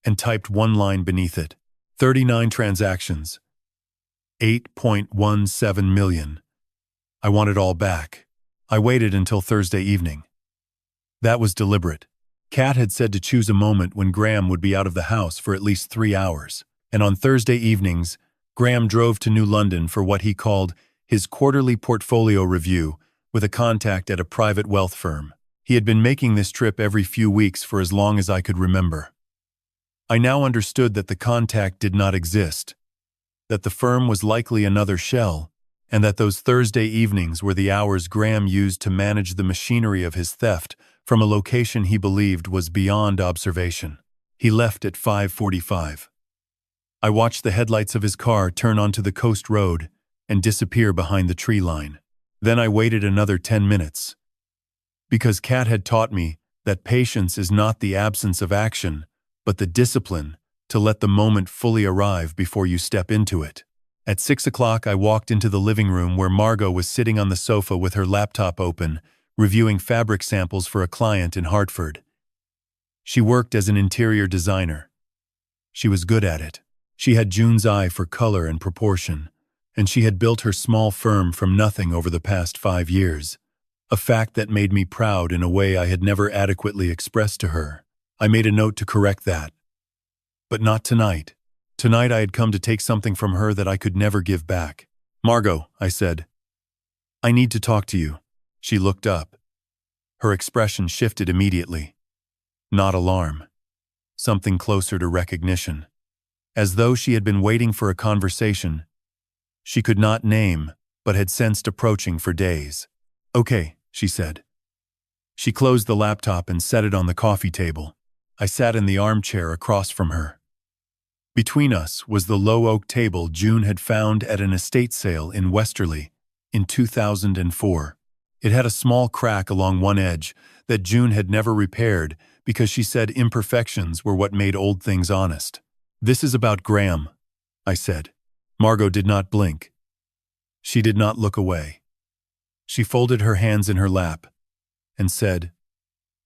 and typed one line beneath it. 39 transactions. 8.17 million. I want it all back. I waited until Thursday evening. That was deliberate. Kat had said to choose a moment when Graham would be out of the house for at least 3 hours, and on Thursday evenings, Graham drove to New London for what he called his quarterly portfolio review with a contact at a private wealth firm. He had been making this trip every few weeks for as long as I could remember. I now understood that the contact did not exist, that the firm was likely another shell, and that those Thursday evenings were the hours Graham used to manage the machinery of his theft from a location he believed was beyond observation. He left at 5:45. I watched the headlights of his car turn onto the coast road and disappear behind the tree line. Then I waited another 10 minutes. Because Kat had taught me that patience is not the absence of action, but the discipline to let the moment fully arrive before you step into it. At 6 o'clock, I walked into the living room where Margot was sitting on the sofa with her laptop open, reviewing fabric samples for a client in Hartford. She worked as an interior designer. She was good at it. She had June's eye for color and proportion, and she had built her small firm from nothing over the past 5 years, a fact that made me proud in a way I had never adequately expressed to her. I made a note to correct that. But not tonight. Tonight I had come to take something from her that I could never give back. "Margot," I said, "I need to talk to you." She looked up. Her expression shifted immediately. Not alarm. Something closer to recognition. As though she had been waiting for a conversation she could not name, but had sensed approaching for days. "Okay," she said. She closed the laptop and set it on the coffee table. I sat in the armchair across from her. Between us was the low oak table June had found at an estate sale in Westerly in 2004. It had a small crack along one edge that June had never repaired because she said imperfections were what made old things honest. "This is about Graham," I said. Margot did not blink. She did not look away. She folded her hands in her lap and said,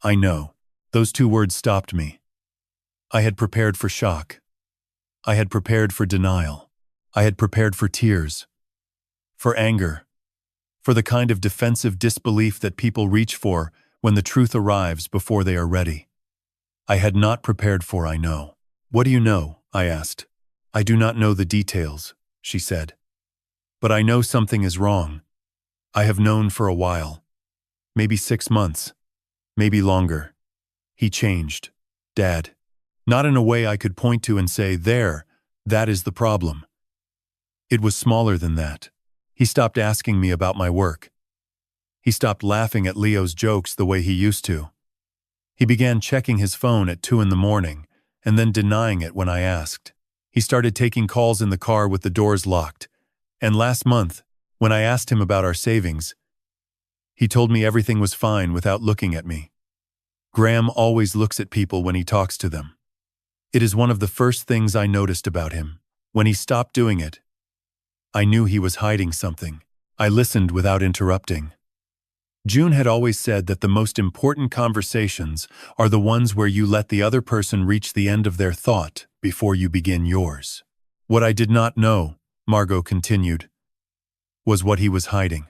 I know. Those two words stopped me. I had prepared for shock. I had prepared for denial. I had prepared for tears. For anger. For the kind of defensive disbelief that people reach for when the truth arrives before they are ready. I had not prepared for I know. What do you know? I asked. I do not know the details, she said. But I know something is wrong. I have known for a while. Maybe 6 months. Maybe longer. He changed. Dad. Not in a way I could point to and say, there, that is the problem. It was smaller than that. He stopped asking me about my work. He stopped laughing at Leo's jokes the way he used to. He began checking his phone at 2 in the morning and then denying it when I asked. He started taking calls in the car with the doors locked. And last month, when I asked him about our savings, he told me everything was fine without looking at me. Graham always looks at people when he talks to them. It is one of the first things I noticed about him. When he stopped doing it, I knew he was hiding something. I listened without interrupting. June had always said that the most important conversations are the ones where you let the other person reach the end of their thought before you begin yours. What I did not know, Margot continued, was what he was hiding.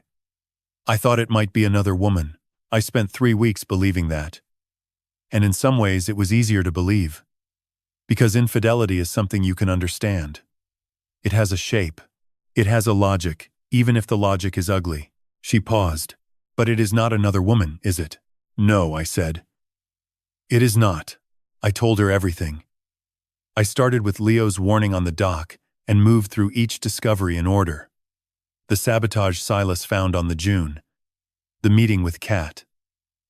I thought it might be another woman. I spent 3 weeks believing that. And in some ways it was easier to believe. Because infidelity is something you can understand. It has a shape. It has a logic, even if the logic is ugly. She paused. But it is not another woman, is it? No, I said. It is not. I told her everything. I started with Leo's warning on the dock and moved through each discovery in order. The sabotage Silas found on the June. The meeting with Kat.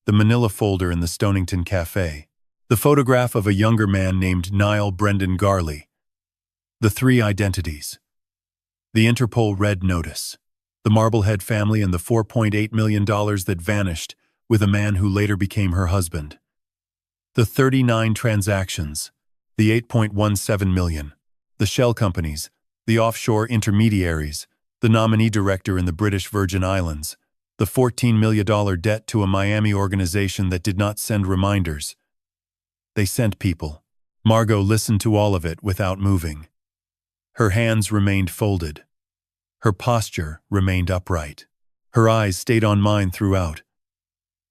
The manila folder in the Stonington Cafe. The photograph of a younger man named Niall Brendan Garley. The 3 identities. The Interpol red notice. The Marblehead family and the $4.8 million that vanished with a man who later became her husband. The 39 transactions. The $8.17 million. The shell companies. The offshore intermediaries. The nominee director in the British Virgin Islands. The $14 million debt to a Miami organization that did not send reminders. They sent people. Margot listened to all of it without moving. Her hands remained folded. Her posture remained upright. Her eyes stayed on mine throughout.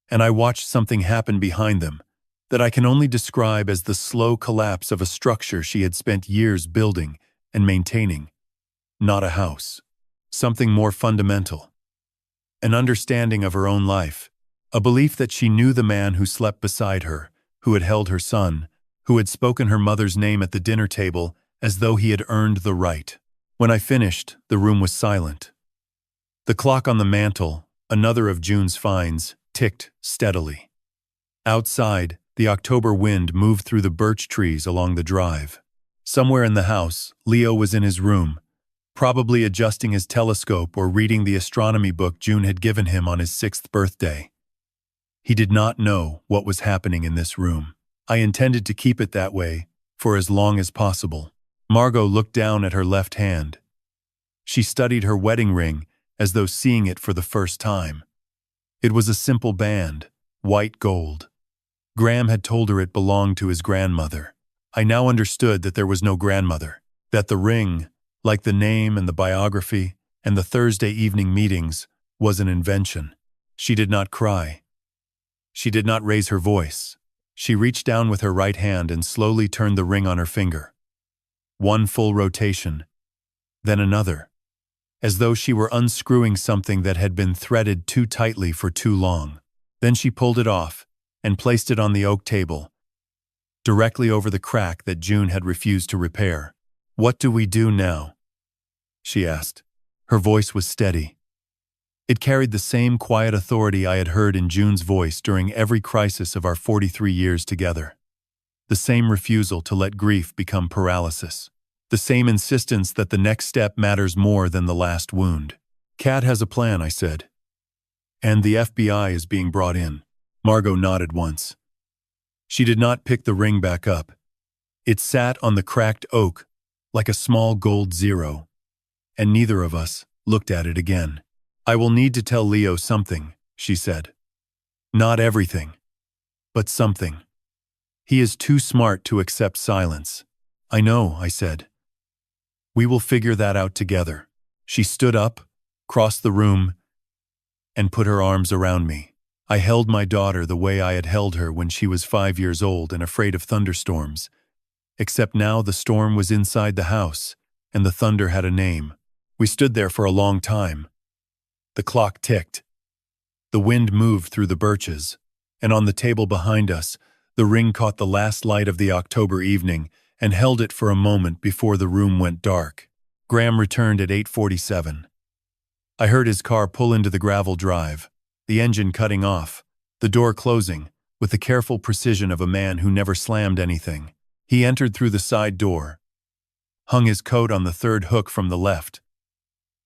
And I watched something happen behind them that I can only describe as the slow collapse of a structure she had spent years building and maintaining. Not a house. Something more fundamental. An understanding of her own life. A belief that she knew the man who slept beside her, who had held her son, who had spoken her mother's name at the dinner table as though he had earned the right. When I finished, the room was silent. The clock on the mantel, another of June's finds, ticked steadily. Outside, the October wind moved through the birch trees along the drive. Somewhere in the house, Leo was in his room, probably adjusting his telescope or reading the astronomy book June had given him on his 6th birthday. He did not know what was happening in this room. I intended to keep it that way for as long as possible. Margot looked down at her left hand. She studied her wedding ring as though seeing it for the first time. It was a simple band, white gold. Graham had told her it belonged to his grandmother. I now understood that there was no grandmother, that the ring, like the name and the biography and the Thursday evening meetings, was an invention. She did not cry. She did not raise her voice. She reached down with her right hand and slowly turned the ring on her finger. One full rotation, then another, as though she were unscrewing something that had been threaded too tightly for too long. Then she pulled it off and placed it on the oak table, directly over the crack that June had refused to repair. "What do we do now?" she asked. Her voice was steady. It carried the same quiet authority I had heard in June's voice during every crisis of our 43 years together. The same refusal to let grief become paralysis. The same insistence that the next step matters more than the last wound. "Kat has a plan," I said. "And the FBI is being brought in." Margot nodded once. She did not pick the ring back up. It sat on the cracked oak like a small gold zero, and neither of us looked at it again. "I will need to tell Leo something," she said. "Not everything. But something. He is too smart to accept silence. I know, I said. We will figure that out together. She stood up, crossed the room, and put her arms around me. I held my daughter the way I had held her when she was 5 years old and afraid of thunderstorms. Except now the storm was inside the house, and the thunder had a name. We stood there for a long time. The clock ticked. The wind moved through the birches, and on the table behind us, the ring caught the last light of the October evening and held it for a moment before the room went dark. Graham returned at 8:47. I heard his car pull into the gravel drive, the engine cutting off, the door closing, with the careful precision of a man who never slammed anything. He entered through the side door, hung his coat on the third hook from the left,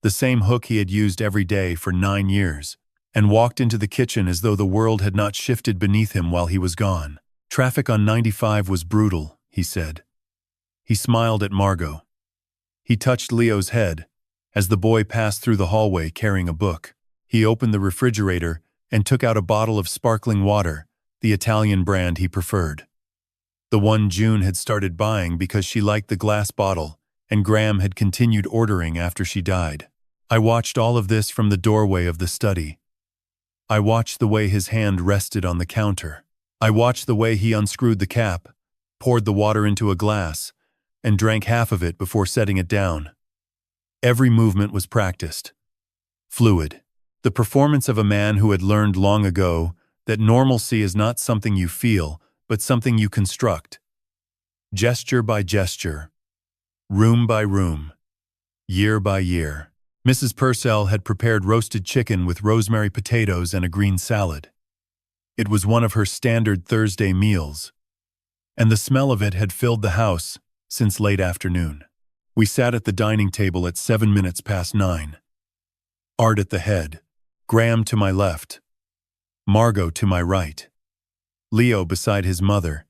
the same hook he had used every day for 9 years, and walked into the kitchen as though the world had not shifted beneath him while he was gone. Traffic on 95 was brutal, he said. He smiled at Margot. He touched Leo's head as the boy passed through the hallway carrying a book. He opened the refrigerator and took out a bottle of sparkling water, the Italian brand he preferred. The one June had started buying because she liked the glass bottle, and Graham had continued ordering after she died. I watched all of this from the doorway of the study. I watched the way his hand rested on the counter. I watched the way he unscrewed the cap, poured the water into a glass, and drank half of it before setting it down. Every movement was practiced. Fluid. The performance of a man who had learned long ago that normalcy is not something you feel, but something you construct. Gesture by gesture. Room by room. Year by year. Mrs. Purcell had prepared roasted chicken with rosemary potatoes and a green salad. It was one of her standard Thursday meals, and the smell of it had filled the house since late afternoon. We sat at the dining table at 9:07. Art at the head, Graham to my left, Margot to my right, Leo beside his mother,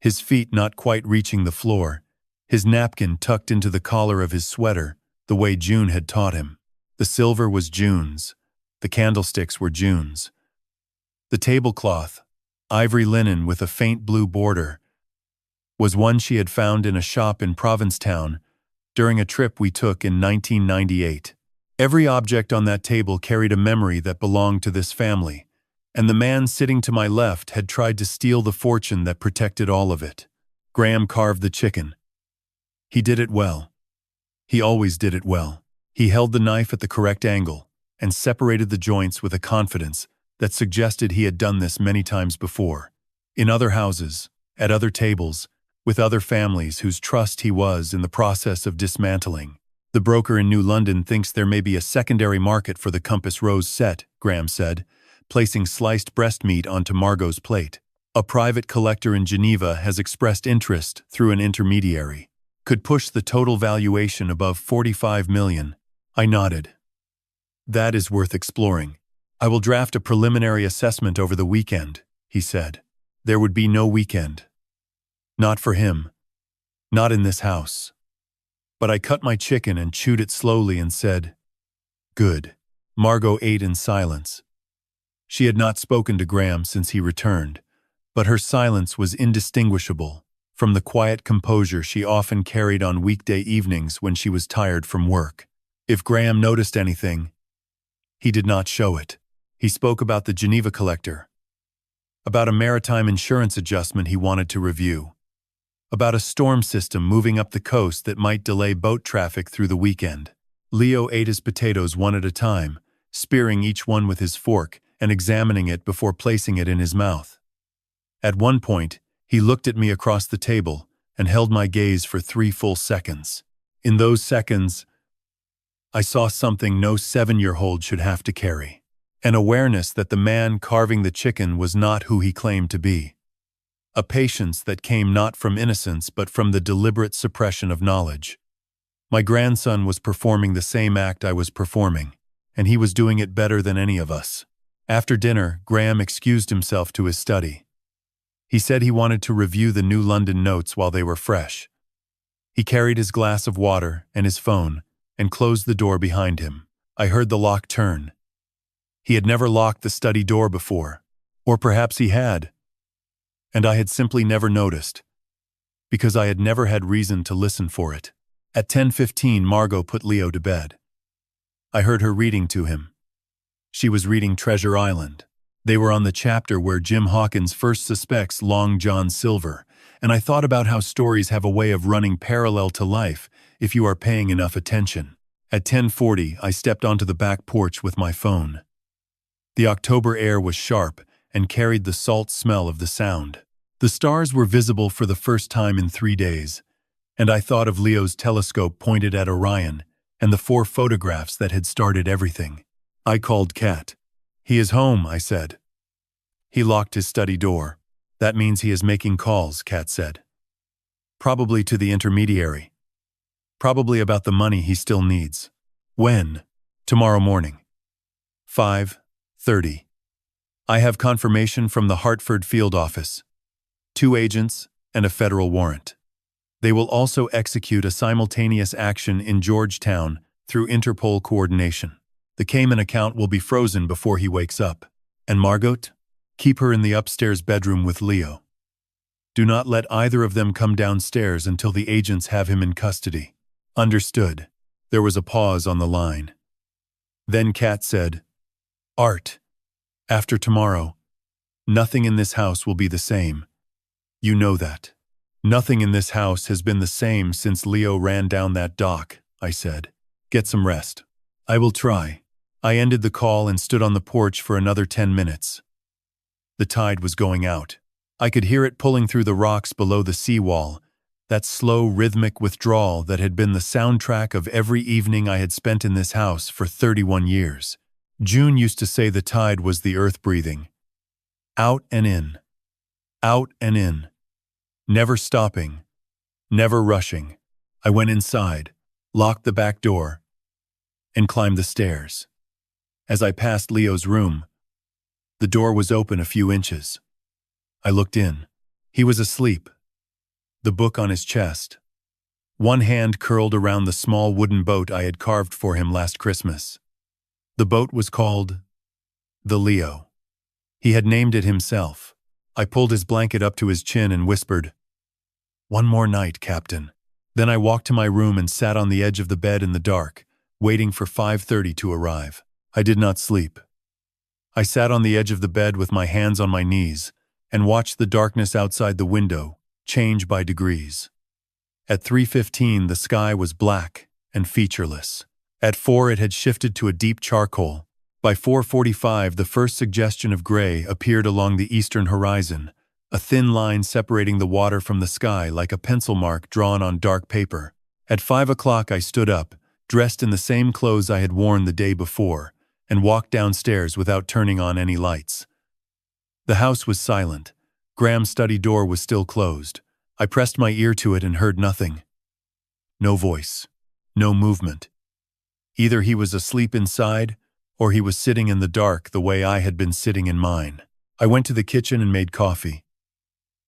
his feet not quite reaching the floor, his napkin tucked into the collar of his sweater, the way June had taught him. The silver was June's, the candlesticks were June's. The tablecloth, ivory linen with a faint blue border, was one she had found in a shop in Provincetown during a trip we took in 1998. Every object on that table carried a memory that belonged to this family, and the man sitting to my left had tried to steal the fortune that protected all of it. Graham carved the chicken. He did it well. He always did it well. He held the knife at the correct angle and separated the joints with a confidence that suggested he had done this many times before, in other houses, at other tables, with other families whose trust he was in the process of dismantling. The broker in New London thinks there may be a secondary market for the Compass Rose set, Graham said, placing sliced breast meat onto Margot's plate. A private collector in Geneva has expressed interest through an intermediary. Could push the total valuation above 45 million. I nodded. That is worth exploring. I will draft a preliminary assessment over the weekend, he said. There would be no weekend. Not for him. Not in this house. But I cut my chicken and chewed it slowly and said, "Good." Margot ate in silence. She had not spoken to Graham since he returned, but her silence was indistinguishable from the quiet composure she often carried on weekday evenings when she was tired from work. If Graham noticed anything, he did not show it. He spoke about the Geneva collector, about a maritime insurance adjustment he wanted to review, about a storm system moving up the coast that might delay boat traffic through the weekend. Leo ate his potatoes one at a time, spearing each one with his fork and examining it before placing it in his mouth. At one point, he looked at me across the table and held my gaze for 3 full seconds. In those seconds, I saw something no 7-year-old should have to carry. An awareness that the man carving the chicken was not who he claimed to be. A patience that came not from innocence but from the deliberate suppression of knowledge. My grandson was performing the same act I was performing, and he was doing it better than any of us. After dinner, Graham excused himself to his study. He said he wanted to review the New London notes while they were fresh. He carried his glass of water and his phone and closed the door behind him. I heard the lock turn. He had never locked the study door before, or perhaps he had. and I had simply never noticed, because I had never had reason to listen for it. At 10:15, Margot put Leo to bed. I heard her reading to him. She was reading Treasure Island. They were on the chapter where Jim Hawkins first suspects Long John Silver, and I thought about how stories have a way of running parallel to life if you are paying enough attention. At 10:40, I stepped onto the back porch with my phone. The October air was sharp and carried the salt smell of the Sound. The stars were visible for the first time in 3 days, and I thought of Leo's telescope pointed at Orion and the 4 photographs that had started everything. I called Kat. "He is home," I said. He locked his study door. "That means he is making calls," Kat said. "Probably to the intermediary. Probably about the money he still needs." "When?" "Tomorrow morning. 5:30. I have confirmation from the Hartford field office. 2 agents and a federal warrant. They will also execute a simultaneous action in Georgetown through Interpol coordination. The Cayman account will be frozen before he wakes up. And Margot? Keep her in the upstairs bedroom with Leo. Do not let either of them come downstairs until the agents have him in custody." "Understood." There was a pause on the line. Then Kat said, "Art, after tomorrow, nothing in this house will be the same. You know that." "Nothing in this house has been the same since Leo ran down that dock," I said. "Get some rest." "I will try." I ended the call and stood on the porch for another 10 minutes. The tide was going out. I could hear it pulling through the rocks below the seawall, that slow, rhythmic withdrawal that had been the soundtrack of every evening I had spent in this house for 31 years. June used to say the tide was the earth breathing. Out and in. Out and in. Never stopping. Never rushing. I went inside, locked the back door, and climbed the stairs. As I passed Leo's room, the door was open a few inches. I looked in. He was asleep, the book on his chest. One hand curled around the small wooden boat I had carved for him last Christmas. The boat was called the Leo. He had named it himself. I pulled his blanket up to his chin and whispered, "One more night, Captain." Then I walked to my room and sat on the edge of the bed in the dark, waiting for 5:30 to arrive. I did not sleep. I sat on the edge of the bed with my hands on my knees and watched the darkness outside the window change by degrees. At 3:15, the sky was black and featureless. At 4, it had shifted to a deep charcoal. By 4:45, the first suggestion of gray appeared along the eastern horizon, a thin line separating the water from the sky like a pencil mark drawn on dark paper. At 5 o'clock, I stood up, dressed in the same clothes I had worn the day before, and walked downstairs without turning on any lights. The house was silent. Graham's study door was still closed. I pressed my ear to it and heard nothing. No voice. No movement. Either he was asleep inside, or he was sitting in the dark the way I had been sitting in mine. I went to the kitchen and made coffee.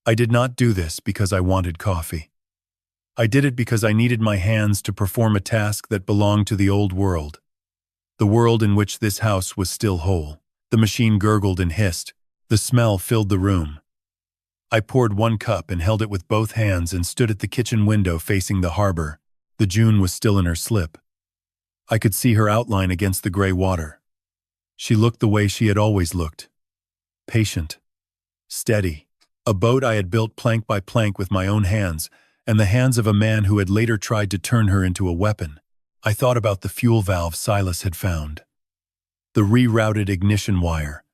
I did not do this because I wanted coffee. I did it because I needed my hands to perform a task that belonged to the old world. The world in which this house was still whole. The machine gurgled and hissed. The smell filled the room. I poured 1 cup and held it with both hands and stood at the kitchen window facing the harbor. The June was still in her slip. I could see her outline against the gray water. She looked the way she had always looked. Patient. Steady. A boat I had built plank by plank with my own hands, and the hands of a man who had later tried to turn her into a weapon. I thought about the fuel valve Silas had found. The rerouted ignition wire.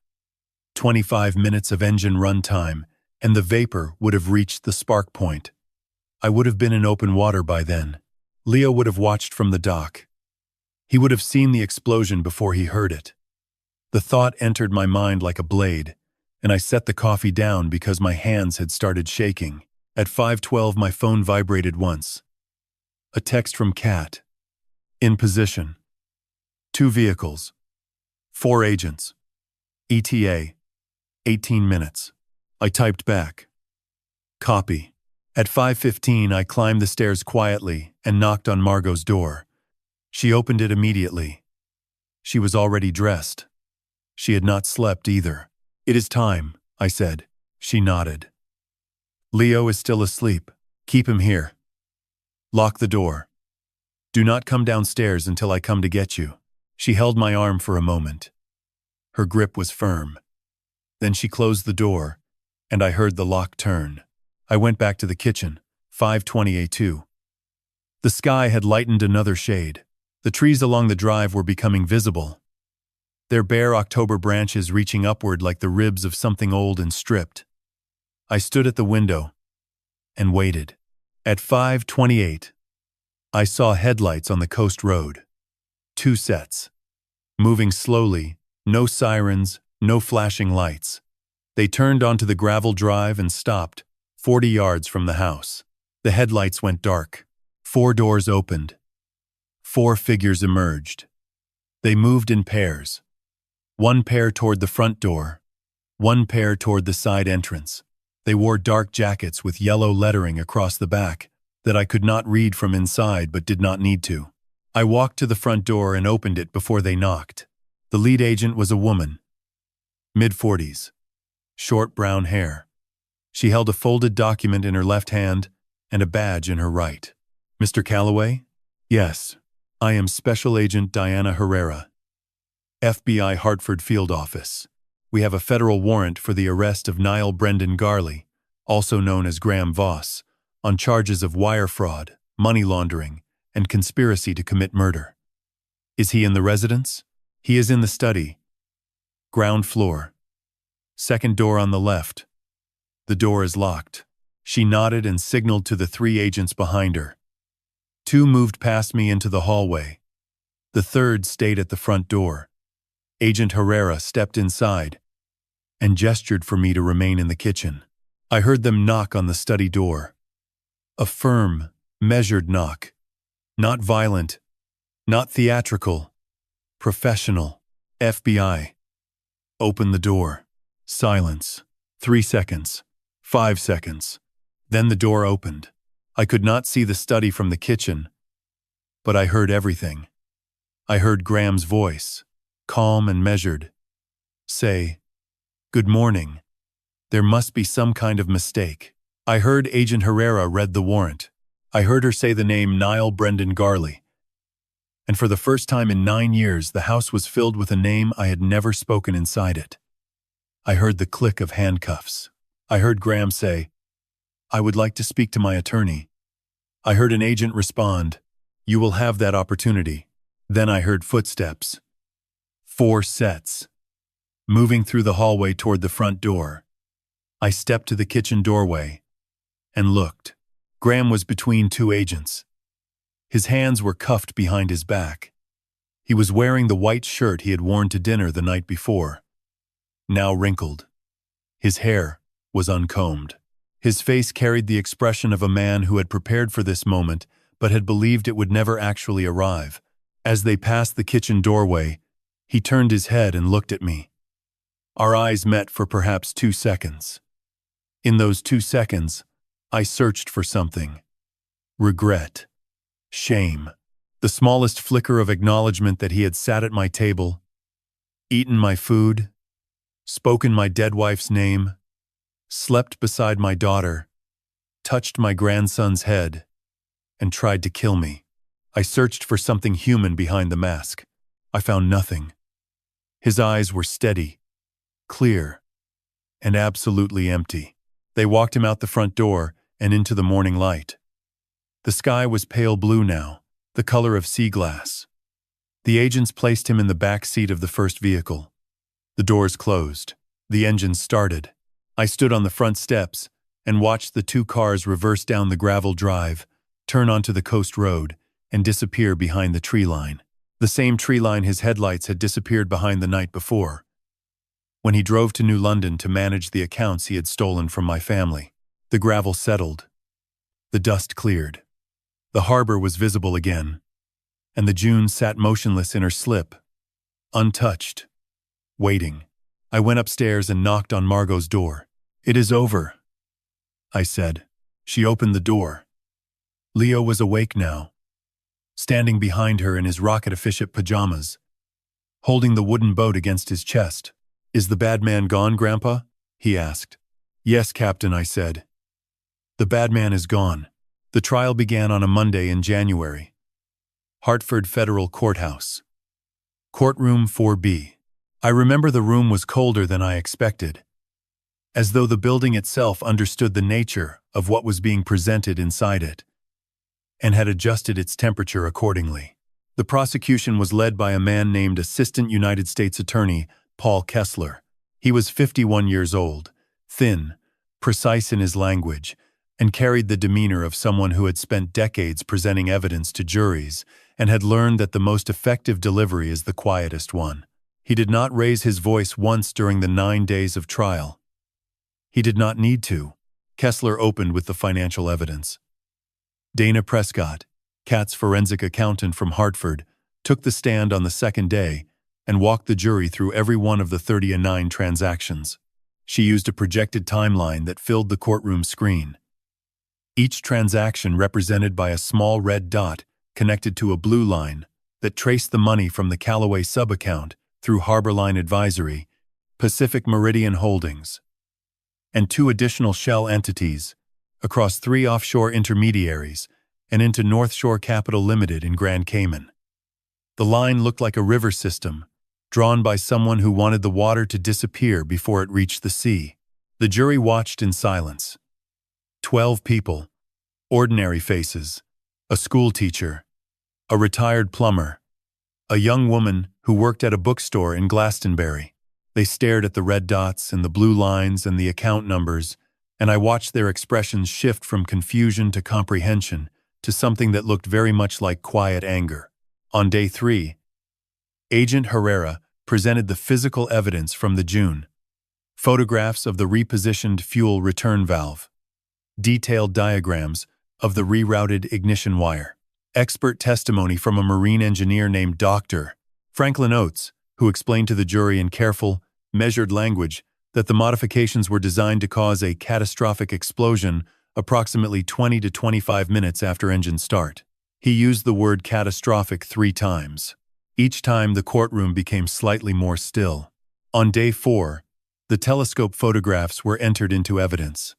25 minutes of engine run time, and the vapor would have reached the spark point. I would have been in open water by then. Leo would have watched from the dock. He would have seen the explosion before he heard it. The thought entered my mind like a blade, and I set the coffee down because my hands had started shaking. At 5:12, my phone vibrated once. A text from Kat. In position. 2 vehicles. 4 agents. ETA. 18 minutes. I typed back. Copy. At 5:15, I climbed the stairs quietly and knocked on Margot's door. She opened it immediately. She was already dressed. She had not slept either. It is time, I said. She nodded. Leo is still asleep. Keep him here. Lock the door. Do not come downstairs until I come to get you. She held my arm for a moment. Her grip was firm. Then she closed the door, and I heard the lock turn. I went back to the kitchen, 520A2. The sky had lightened another shade. The trees along the drive were becoming visible, their bare October branches reaching upward like the ribs of something old and stripped. I stood at the window and waited. At 5:28, I saw headlights on the coast road. 2 sets. Moving slowly, no sirens, no flashing lights. They turned onto the gravel drive and stopped, 40 yards from the house. The headlights went dark. 4 doors opened. 4 figures emerged. They moved in pairs. 1 pair toward the front door, 1 pair toward the side entrance. They wore dark jackets with yellow lettering across the back that I could not read from inside but did not need to. I walked to the front door and opened it before they knocked. The lead agent was a woman, mid-40s, short brown hair. She held a folded document in her left hand and a badge in her right. Mr. Calloway? Yes, I am Special Agent Diana Herrera, FBI Hartford Field Office. We have a federal warrant for the arrest of Niall Brendan Garley, also known as Graham Voss, on charges of wire fraud, money laundering, and conspiracy to commit murder. Is he in the residence? He is in the study. Ground floor. 2nd door on the left. The door is locked. She nodded and signaled to the 3 agents behind her. 2 moved past me into the hallway. The 3rd stayed at the front door. Agent Herrera stepped inside and gestured for me to remain in the kitchen. I heard them knock on the study door. A firm, measured knock. Not violent, not theatrical, professional. FBI. Open the door. Silence. 3 seconds. 5 seconds. Then the door opened. I could not see the study from the kitchen, but I heard everything. I heard Graham's voice, calm and measured, say, "Good morning. There must be some kind of mistake." I heard Agent Herrera read the warrant. I heard her say the name Niall Brendan Garley. And for the first time in 9 years, the house was filled with a name I had never spoken inside it. I heard the click of handcuffs. I heard Graham say, "I would like to speak to my attorney." I heard an agent respond, "You will have that opportunity." Then I heard footsteps. 4 sets. Moving through the hallway toward the front door. I stepped to the kitchen doorway and looked. Graham was between 2 agents. His hands were cuffed behind his back. He was wearing the white shirt he had worn to dinner the night before, now wrinkled. His hair was uncombed. His face carried the expression of a man who had prepared for this moment but had believed it would never actually arrive. As they passed the kitchen doorway, he turned his head and looked at me. Our eyes met for perhaps 2 seconds. In those 2 seconds, I searched for something. Regret. Shame. The smallest flicker of acknowledgement that he had sat at my table, eaten my food, spoken my dead wife's name, slept beside my daughter, touched my grandson's head, and tried to kill me. I searched for something human behind the mask. I found nothing. His eyes were steady, clear, and absolutely empty. They walked him out the front door and into the morning light. The sky was pale blue now, the color of sea glass. The agents placed him in the back seat of the first vehicle. The doors closed. The engine started. I stood on the front steps and watched the 2 cars reverse down the gravel drive, turn onto the coast road, and disappear behind the tree line. The same tree line his headlights had disappeared behind the night before, when he drove to New London to manage the accounts he had stolen from my family. The gravel settled. The dust cleared. The harbor was visible again, and the June sat motionless in her slip, untouched, waiting. I went upstairs and knocked on Margot's door. "It is over," I said. She opened the door. Leo was awake now, standing behind her in his rocket officiate pajamas, holding the wooden boat against his chest. "Is the bad man gone, Grandpa?" he asked. "Yes, Captain," I said. The bad man is gone. The trial began on a Monday in January. Hartford Federal Courthouse. Courtroom 4B. I remember the room was colder than I expected, as though the building itself understood the nature of what was being presented inside it, and had adjusted its temperature accordingly. The prosecution was led by a man named Assistant United States Attorney Paul Kessler. He was 51 years old, thin, precise in his language, and carried the demeanor of someone who had spent decades presenting evidence to juries and had learned that the most effective delivery is the quietest one. He did not raise his voice once during the 9 days of trial. He did not need to. Kessler opened with the financial evidence. Dana Prescott, Kat's forensic accountant from Hartford, took the stand on the second day and walked the jury through every one of the 39 transactions. She used a projected timeline that filled the courtroom screen. Each transaction represented by a small red dot connected to a blue line that traced the money from the Callaway sub-account through Harborline Advisory, Pacific Meridian Holdings, and 2 additional shell entities across 3 offshore intermediaries and into North Shore Capital Limited in Grand Cayman. The line looked like a river system, drawn by someone who wanted the water to disappear before it reached the sea. The jury watched in silence. 12 people, ordinary faces, a school teacher, a retired plumber, a young woman who worked at a bookstore in Glastonbury. They stared at the red dots and the blue lines and the account numbers, and I watched their expressions shift from confusion to comprehension to something that looked very much like quiet anger. On day 3, Agent Herrera presented the physical evidence from the June. Photographs of the repositioned fuel return valve. Detailed diagrams of the rerouted ignition wire. Expert testimony from a marine engineer named Dr. Franklin Oates, who explained to the jury in careful, measured language that the modifications were designed to cause a catastrophic explosion approximately 20 to 25 minutes after engine start. He used the word catastrophic 3 times. Each time the courtroom became slightly more still. On day 4, the telescope photographs were entered into evidence.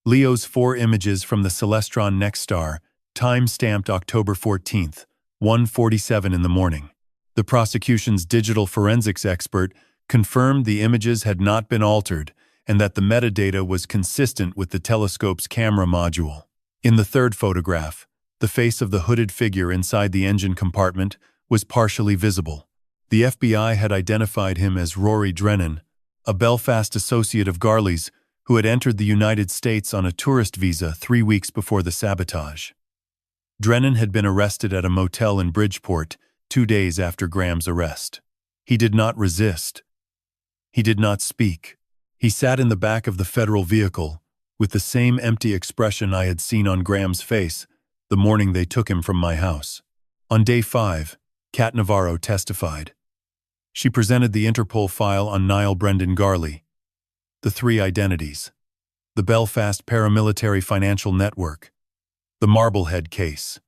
Leo's 4 images from the Celestron next star, time-stamped October 14th, 1:47 in the morning. The prosecution's digital forensics expert confirmed the images had not been altered and that the metadata was consistent with the telescope's camera module. In the 3rd photograph, the face of the hooded figure inside the engine compartment was partially visible. The FBI had identified him as Rory Drennan, a Belfast associate of Garley's who had entered the United States on a tourist visa 3 weeks before the sabotage. Drennan had been arrested at a motel in Bridgeport 2 days after Graham's arrest. He did not resist. He did not speak. He sat in the back of the federal vehicle with the same empty expression I had seen on Graham's face the morning they took him from my house. On day 5, Kat Navarro testified. She presented the Interpol file on Niall Brendan Garley, the 3 identities, the Belfast paramilitary financial network, the Marblehead case.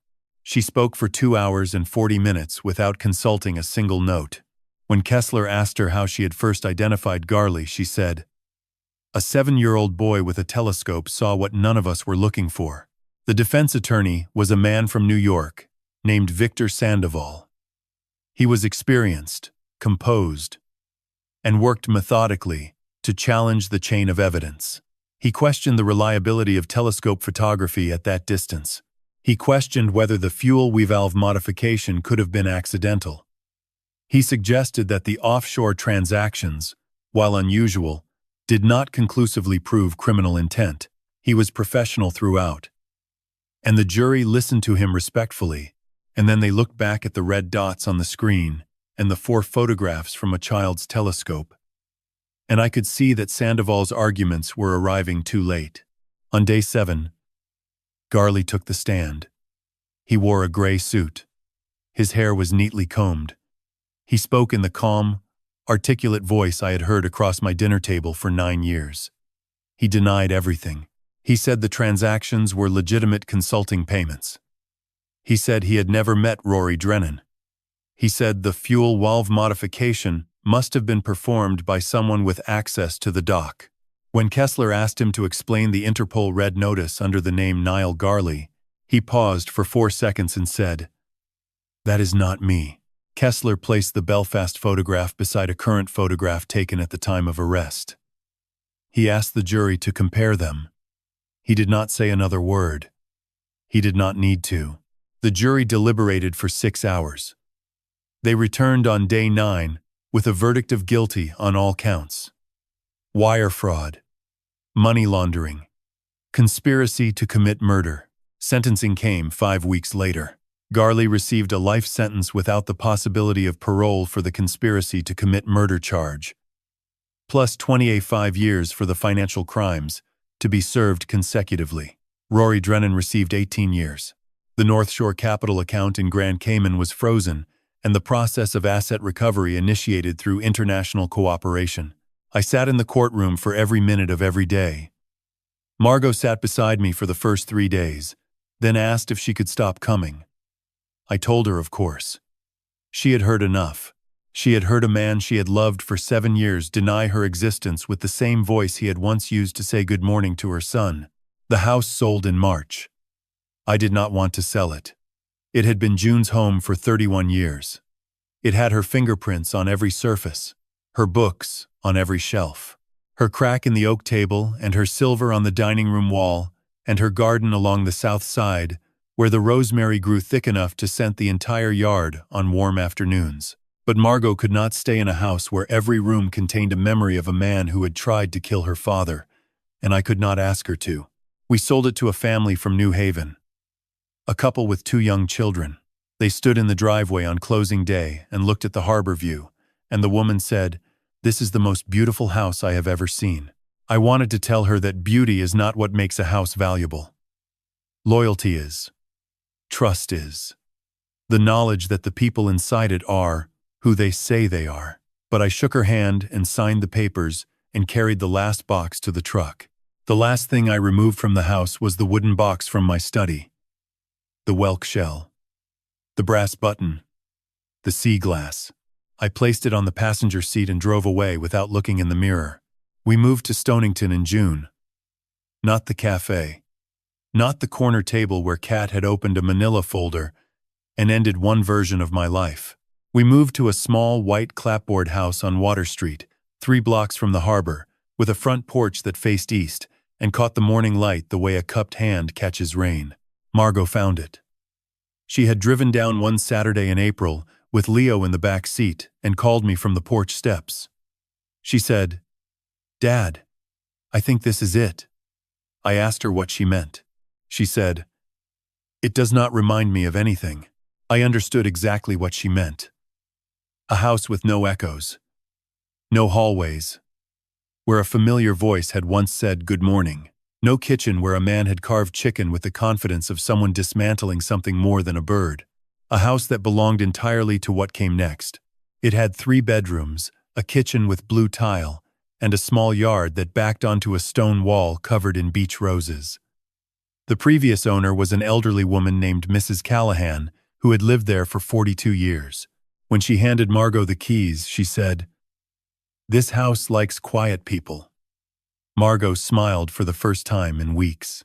She spoke for 2 hours and 40 minutes without consulting a single note. When Kessler asked her how she had first identified Garley, she said, "A 7-year-old boy with a telescope saw what none of us were looking for." The defense attorney was a man from New York named Victor Sandoval. He was experienced, composed, and worked methodically to challenge the chain of evidence. He questioned the reliability of telescope photography at that distance. He questioned whether the fuel valve modification could have been accidental. He suggested that the offshore transactions, while unusual, did not conclusively prove criminal intent. He was professional throughout. And the jury listened to him respectfully, and then they looked back at the red dots on the screen and the 4 photographs from a child's telescope. And I could see that Sandoval's arguments were arriving too late. On day 7, Garley took the stand. He wore a gray suit. His hair was neatly combed. He spoke in the calm, articulate voice I had heard across my dinner table for 9 years. He denied everything. He said the transactions were legitimate consulting payments. He said he had never met Rory Drennan. He said the fuel valve modification must have been performed by someone with access to the dock. When Kessler asked him to explain the Interpol red notice under the name Niall Garley, he paused for 4 seconds and said, "That is not me." Kessler placed the Belfast photograph beside a current photograph taken at the time of arrest. He asked the jury to compare them. He did not say another word. He did not need to. The jury deliberated for 6 hours. They returned on day 9 with a verdict of guilty on all counts. Wire fraud, money laundering, conspiracy to commit murder. Sentencing came 5 weeks later. Garley received a life sentence without the possibility of parole for the conspiracy to commit murder charge, plus 25 years for the financial crimes, to be served consecutively. Rory Drennan received 18 years. The North Shore Capital account in Grand Cayman was frozen, and the process of asset recovery initiated through international cooperation. I sat in the courtroom for every minute of every day. Margot sat beside me for the first 3 days, then asked if she could stop coming. I told her, of course. She had heard enough. She had heard a man she had loved for 7 years deny her existence with the same voice he had once used to say good morning to her son. The house sold in March. I did not want to sell it. It had been June's home for 31 years. It had her fingerprints on every surface, her books on every shelf, her crack in the oak table and her silver on the dining room wall, and her garden along the south side, where the rosemary grew thick enough to scent the entire yard on warm afternoons. But Margot could not stay in a house where every room contained a memory of a man who had tried to kill her father, and I could not ask her to. We sold it to a family from New Haven, a couple with 2 young children. They stood in the driveway on closing day and looked at the harbor view, and the woman said, "This is the most beautiful house I have ever seen." I wanted to tell her that beauty is not what makes a house valuable. Loyalty is. Trust is. The knowledge that the people inside it are who they say they are. But I shook her hand and signed the papers and carried the last box to the truck. The last thing I removed from the house was the wooden box from my study. The whelk shell. The brass button. The sea glass. I placed it on the passenger seat and drove away without looking in the mirror. We moved to Stonington in June. Not the cafe. Not the corner table where Kat had opened a manila folder and ended one version of my life. We moved to a small white clapboard house on Water Street, 3 blocks from the harbor, with a front porch that faced east and caught the morning light the way a cupped hand catches rain. Margot found it. She had driven down one Saturday in April with Leo in the back seat and called me from the porch steps. She said, "Dad, I think this is it." I asked her what she meant. She said, "It does not remind me of anything." I understood exactly what she meant. A house with no echoes, no hallways, where a familiar voice had once said good morning. No kitchen where a man had carved chicken with the confidence of someone dismantling something more than a bird. A house that belonged entirely to what came next. It had 3 bedrooms, a kitchen with blue tile, and a small yard that backed onto a stone wall covered in beach roses. The previous owner was an elderly woman named Mrs. Callahan, who had lived there for 42 years. When she handed Margot the keys, she said, "This house likes quiet people." Margot smiled for the first time in weeks.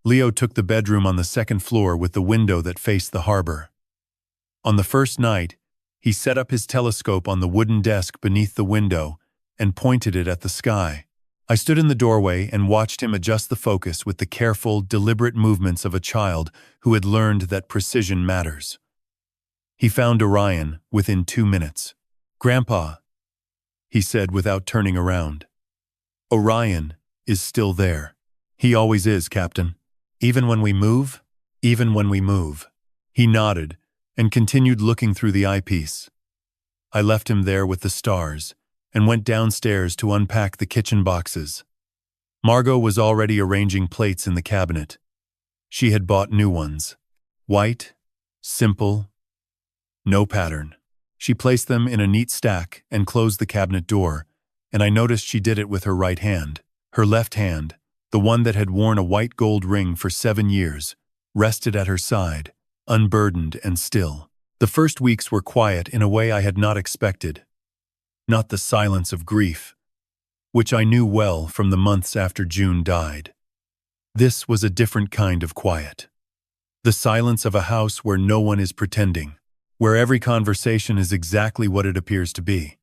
Leo took the bedroom on the 2nd floor with the window that faced the harbor. On the first night, he set up his telescope on the wooden desk beneath the window and pointed it at the sky. I stood in the doorway and watched him adjust the focus with the careful, deliberate movements of a child who had learned that precision matters. He found Orion within 2 minutes. "Grandpa," he said without turning around. "Orion is still there. He always is, Captain. Even when we move? Even when we move." He nodded and continued looking through the eyepiece. I left him there with the stars and went downstairs to unpack the kitchen boxes. Margot was already arranging plates in the cabinet. She had bought new ones. White, simple, no pattern. She placed them in a neat stack and closed the cabinet door, and I noticed she did it with her right hand. Her left hand, the one that had worn a white gold ring for 7 years, rested at her side, unburdened and still. The first weeks were quiet in a way I had not expected. Not the silence of grief, which I knew well from the months after June died. This was a different kind of quiet. The silence of a house where no one is pretending, where every conversation is exactly what it appears to be,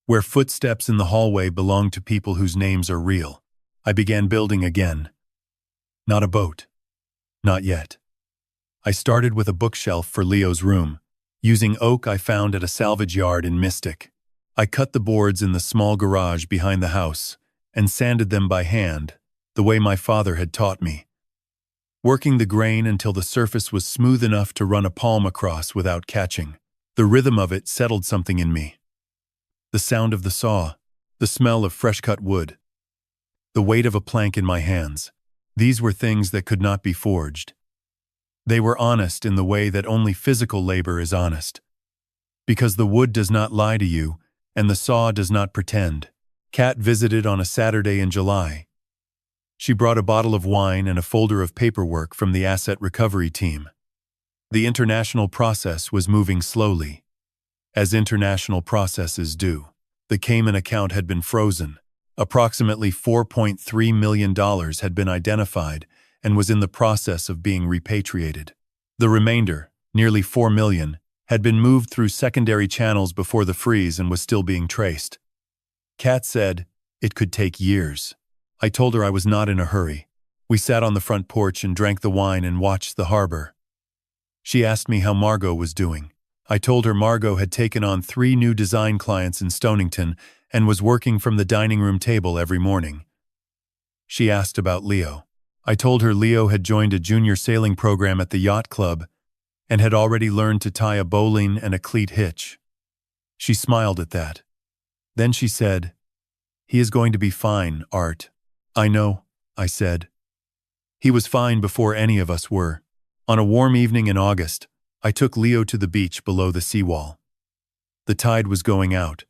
where footsteps in the hallway belong to people whose names are real. I began building again. Not a boat. Not yet. I started with a bookshelf for Leo's room, using oak I found at a salvage yard in Mystic. I cut the boards in the small garage behind the house and sanded them by hand, the way my father had taught me, working the grain until the surface was smooth enough to run a palm across without catching. The rhythm of it settled something in me. The sound of the saw, the smell of fresh-cut wood, the weight of a plank in my hands. These were things that could not be forged. They were honest in the way that only physical labor is honest. Because the wood does not lie to you, and the saw does not pretend. Kat visited on a Saturday in July. She brought a bottle of wine and a folder of paperwork from the asset recovery team. The international process was moving slowly, as international processes do. The Cayman account had been frozen. Approximately $4.3 million had been identified and was in the process of being repatriated. The remainder, nearly $4 million, had been moved through secondary channels before the freeze and was still being traced. Kat said it could take years. I told her I was not in a hurry. We sat on the front porch and drank the wine and watched the harbor. She asked me how Margot was doing. I told her Margot had taken on 3 new design clients in Stonington and was working from the dining room table every morning. She asked about Leo. I told her Leo had joined a junior sailing program at the yacht club and had already learned to tie a bowline and a cleat hitch. She smiled at that. Then she said, "He is going to be fine, Art." "I know," I said. He was fine before any of us were. On a warm evening in August, I took Leo to the beach below the seawall. The tide was going out.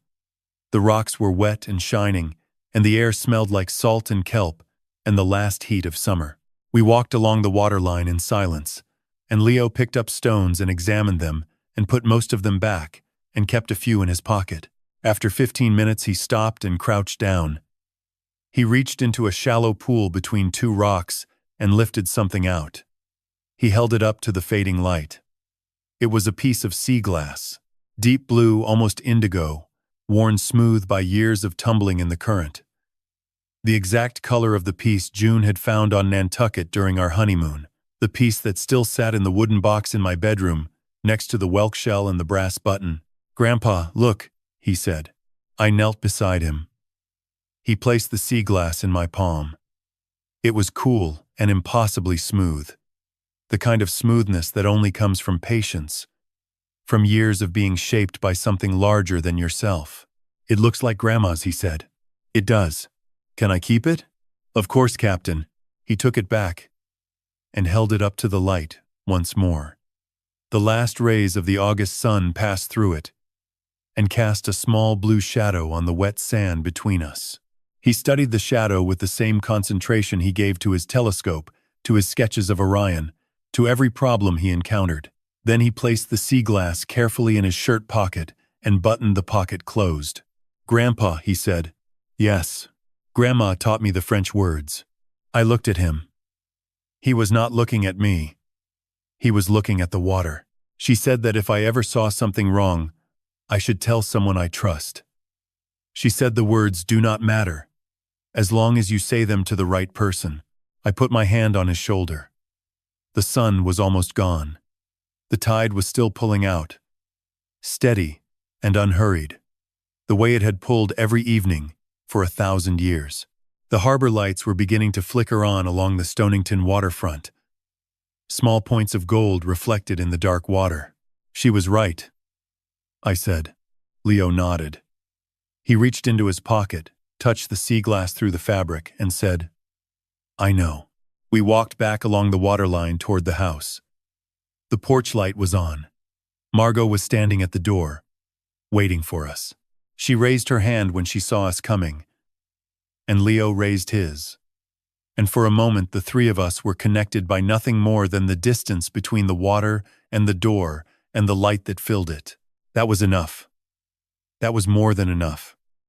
The rocks were wet and shining, and the air smelled like salt and kelp and the last heat of summer. We walked along the waterline in silence, and Leo picked up stones and examined them and put most of them back and kept a few in his pocket. After 15 minutes, he stopped and crouched down. He reached into a shallow pool between 2 rocks and lifted something out. He held it up to the fading light. It was a piece of sea glass, deep blue, almost indigo, worn smooth by years of tumbling in the current. The exact color of the piece June had found on Nantucket during our honeymoon, the piece that still sat in the wooden box in my bedroom, next to the whelk shell and the brass button. "Grandpa, look," he said. I knelt beside him. He placed the sea glass in my palm. It was cool and impossibly smooth, the kind of smoothness that only comes from patience, from years of being shaped by something larger than yourself. "It looks like Grandma's," he said. "It does. Can I keep it?" "Of course, Captain." He took it back and held it up to the light once more. The last rays of the August sun passed through it and cast a small blue shadow on the wet sand between us. He studied the shadow with the same concentration he gave to his telescope, to his sketches of Orion, to every problem he encountered. Then he placed the sea glass carefully in his shirt pocket and buttoned the pocket closed. "Grandpa," he said. "Yes. Grandma taught me the French words." I looked at him. He was not looking at me. He was looking at the water. "She said that if I ever saw something wrong, I should tell someone I trust. She said the words do not matter, as long as you say them to the right person." I put my hand on his shoulder. The sun was almost gone. The tide was still pulling out, steady and unhurried, the way it had pulled every evening for 1,000 years. The harbor lights were beginning to flicker on along the Stonington waterfront, small points of gold reflected in the dark water. "She was right," I said. Leo nodded. He reached into his pocket, touched the sea glass through the fabric, and said, "I know." We walked back along the waterline toward the house. The porch light was on. Margot was standing at the door, waiting for us. She raised her hand when she saw us coming, and Leo raised his. And for a moment the 3 of us were connected by nothing more than the distance between the water and the door and the light that filled it. That was enough. That was more than enough.